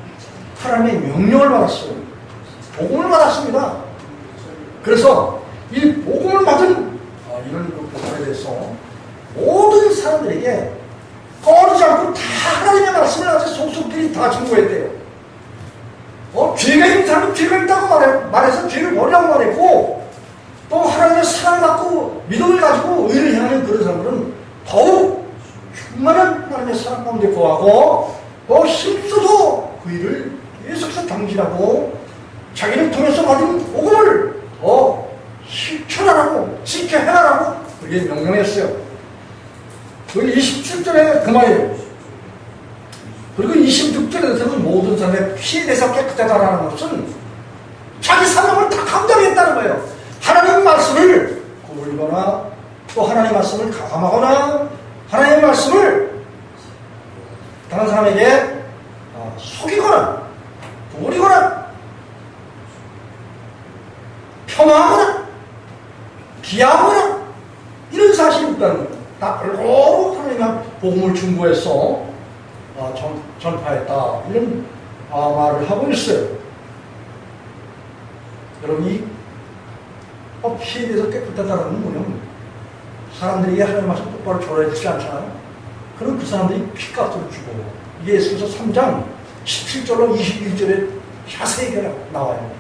하나님의 명령을 받았어요. 복음을 받았습니다. 그래서 이 복음을 받은 이런 복음에 대해서 모든 사람들에게 꺼리지 않고 다 하나님의 말씀을 아주 속속들이 다 증거했대요. 죄가 있는 사람은 죄가 있다고 말해서 죄를 버리라고 말했고, 또 하나님의 사랑을 받고 믿음을 가지고 의를 향하는 그런 사람들은 더욱 충만한 하나님의 사랑 가운데 거하고 더 힘써서 그 일을 계속해서 당진하고 자기를 통해서 받은 복음을 더 실천하라고 지켜해라라고 그게 명령했어요. 그 27절에 그 말이에요. 그리고 26절에서는 모든 사람의 피에 대해서 깨끗하다라는 것은 자기 사명을 다 감당했다는 거예요. 하나님의 말씀을 구불거나 또 하나님의 말씀을 가감하거나 하나님의 말씀을 다른 사람에게 속이거나 부리거나 폄하하거나 비하하거나 이런 사실이 있다는 거예요. 다 골고루 하나님의 복음을 중보해서 전파했다 이런 말을 하고 있어요. 여러분 이 피에 대해서 깨끗하다는 건 뭐냐면 사람들에게 하나님의 말씀 똑바로 전해 주지 않잖아요. 그럼 그 사람들이 피값을 주고 이게 예수께서 3장 17절로 21절에 자세히 나와요.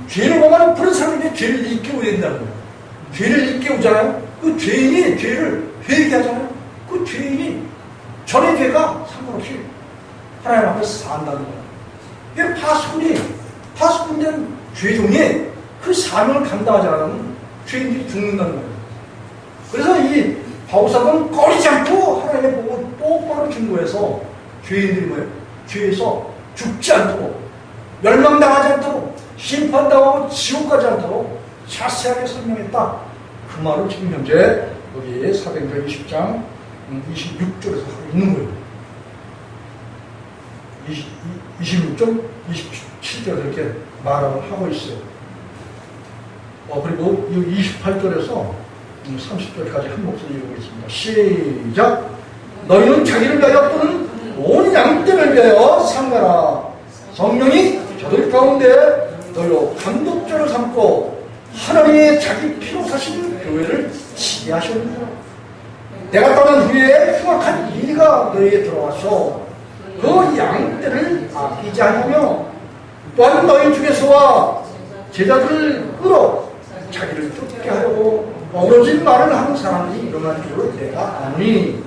죄를 범하는 그런 사람에게 죄를 일깨워야 된다는 거예요. 죄를 일깨우잖아요. 그 죄인이 죄를 회개하잖아요. 그 죄인이 전의 죄가 상관없이 하나님 앞에서 산다는 거예요. 이게 파수꾼된 죄종이 그 사명을 감당하지 않으면 죄인들이 죽는다는 거예요. 그래서 이 바울사도는 꺼리지 않고 하나님의 복을 똑바로 증거해서 죄인들이 뭐예요? 죄에서 죽지 않도록 멸망당하지 않도록 심판당하고 지옥 가지 않도록 자세하게 설명했다. 그 말을 지금 현재 여기 사도행전 20장 26절에서 하고 있는 거예요. 26절, 27절 이렇게 말을 하고 있어요. 그리고 28절에서 30절까지 한 목소리 읽어보겠습니다. 시작! 너희는 자기를 위하여 또는 온 양떼를 위하여 상가라. 성령이 저들 가운데 너희로 감독자를 삼고 하나님의 자기 피로 사신 교회를 지휘하셨느니라. 내가 떠난 후에 흉악한 이가 너희에게 들어와서 그 양떼를 아끼지 않으며 또한 너희 중에서와 제자들을 끌어 자기를 쫓게 하려고 어그러진 말을 하는 사람이 일어난 줄을 내가 아니.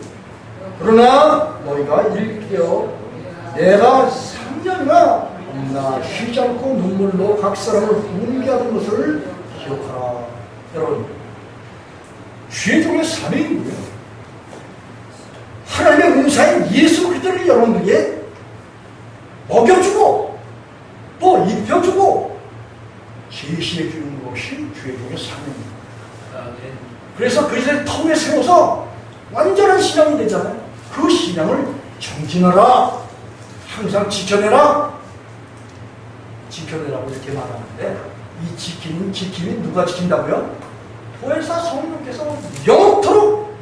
그러나 너희가 일깨어 내가 3년이나 나 쉬지 않고 눈물로 각 사람을 훈계하는 것을 기억하라. 여러분, 죄종의 사명이고요. 하나님의 은사인 예수 그리스도를 여러분들에게 먹여주고 또 입혀주고 제시해 주는 것이 죄종의 사명입니다. 그래서 그리스도의 터에 세워서 완전한 신앙이 되잖아요. 그 신앙을 정진하라. 항상 지켜내라. 지켜내라고 이렇게 말하는데 이 지킴이 누가 지킨다고요? 보혜사 성령께서 영원토록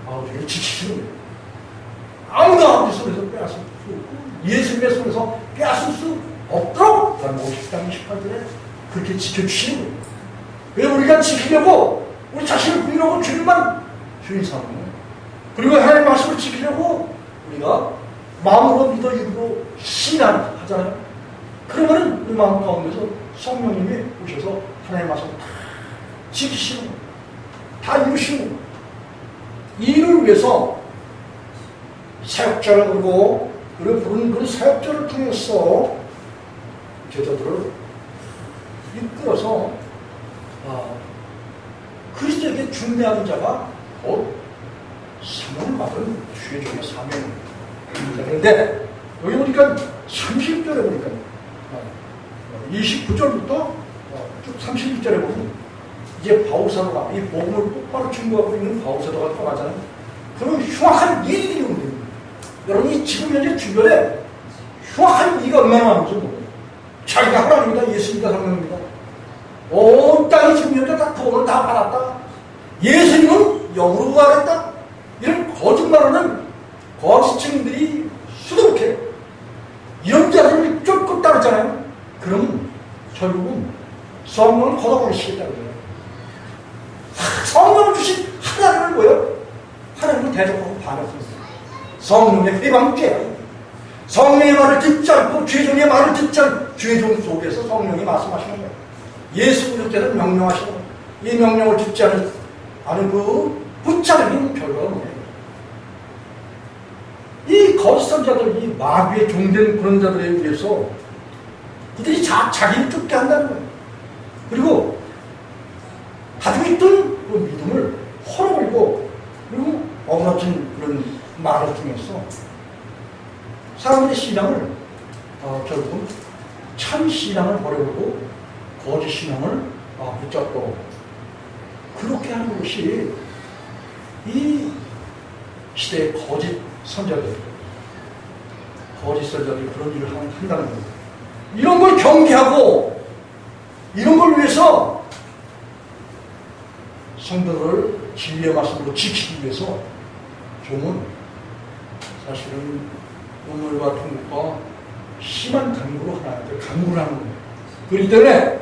우리를 지키시는 거예요. 아무도 아버지 손에서 빼앗을 수 없고 예수님의 손에서 빼앗을 수 없도록 50장 28절에 그렇게 지켜주시는 거예요. 왜 우리가 지키려고 우리 자신을 부인하고 주님만 주인 삼는 거예요. 그리고 하나님의 말씀을 지키려고 우리가 마음으로 믿어 입으로 신앙하잖아요. 그러면 우리 마음 가운데서 성령님이 오셔서 하나님의 말씀을 다 지키시는 거예요. 다 이루시는 거예요. 이를 위해서 사역자를 부르고 부른 그 사역자를 통해서 제자들을 이끌어서 그리스도에게 중매하는 자가 곧 사명을 받은 죄종의 사명입니다. 그런데 여기 보니까 30절에 보니까 29절부터 쭉 31절에 보면 이제 바울사도가 이 복음을 똑바로 증거하고 있는 바울사도가 떠나잖아요. 그런 흉악한 일들이 오는 겁니다. 여러분이 지금 현재 주변에 흉악한 일이 얼마나 많은지 모르겠어요. 자기가 하나님이다, 예수님이다, 성령입니다. 온 땅이 지금 현재 다 복음을 다 받았다. 예수님은 영으로 부활했다. 이런 거짓말하는 거짓증인들이 수두룩해요. 이런 자들을 쫓고 따르잖아요. 그럼 결국은 성령을 걷어버리시겠다는 거예요. 성령을 주신 하나님을 뭐예요? 하나님을 대적하고 반역했어요. 성령의 회방죄예요. 성령의 말을 듣지 않고 죄종의 말을 듣지 않고 죄종 속에서 성령이 말씀하시는 거예요. 예수 그리스도께서 명령하시는 거예요. 이 명령을 듣지 않은 그 붙잡는 결과가 뭐예요? 이 거짓 선자들, 이 마귀의 종된 그런 자들에 의해서 이들이 자기를 쫓게 한다는 거예요. 그리고 가지고 있던 그 믿음을 헐어버리고 그리고 어그러진 그런 말을 통해서 사람들의 신앙을 결국은 참 신앙을 버려버리고 거짓 신앙을 붙잡고 그렇게 하는 것이 이 시대의 거짓 선자들이 그런 일을 한다는 겁니다. 이런 걸 경계하고 이런 걸 위해서 성도를 진리의 말씀으로 지키기 위해서 종은 사실은 오늘과 통곡과 심한 강구로 하나님께 강구를 하는 거예요. 그렇기 때문에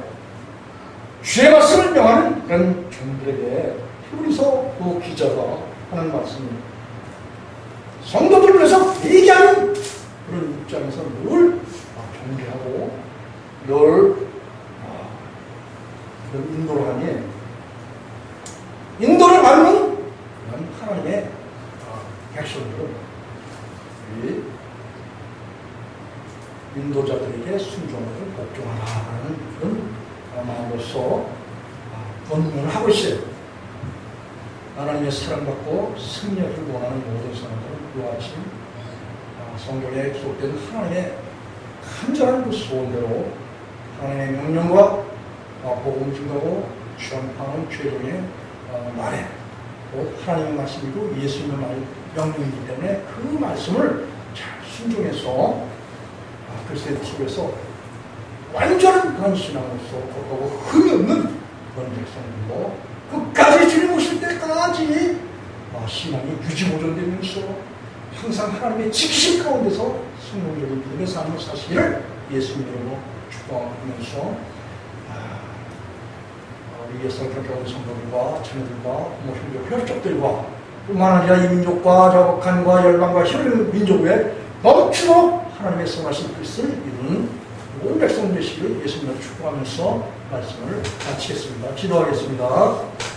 주의 말씀을 명하는 그런 종들에게 히브리서 그 기자가 하는 말씀입니다. 성도들을 위해서 얘기하는 그런 입장에서 늘 경계하고 늘 그런 인도를 하니 인도를 받는 그런 하나님의 백성들은 이 인도자들에게 순종을 복종하라는 그런 마음으로서 권면을 하고 있어요. 하나님의 사랑받고 승리를 원하는 모든 사람들은 그와 같이 성경에 기록된 하나님의 간절한 그 소원대로 하나님의 명령과 복음 증거고 전파하는 죄종의 말에 곧 하나님의 말씀이고 예수님의 명령이기 때문에 그 말씀을 잘 순종해서 그리스도의 탑에서 완전한 그런 신앙으로서 걷고 흠이 없는 그런 백성들로 끝까지 주님 오실 때까지 신앙이 유지보존되면서 항상 하나님의 지키심 가운데서 성공적인 믿음의 삶을 사시기를 예수님 이름으로 축복하면서 우리 예수님께서 성도들과 자녀들과 모신족 혈족들과 뿐만 아니라 이 민족과 자복한과 열방과 혈 민족 외에 넘치도록 하나님의 선하신 그리스도를 이루는 온 백성 되시기를 예수님을 축복하면서 말씀을 마치겠습니다. 기도하겠습니다.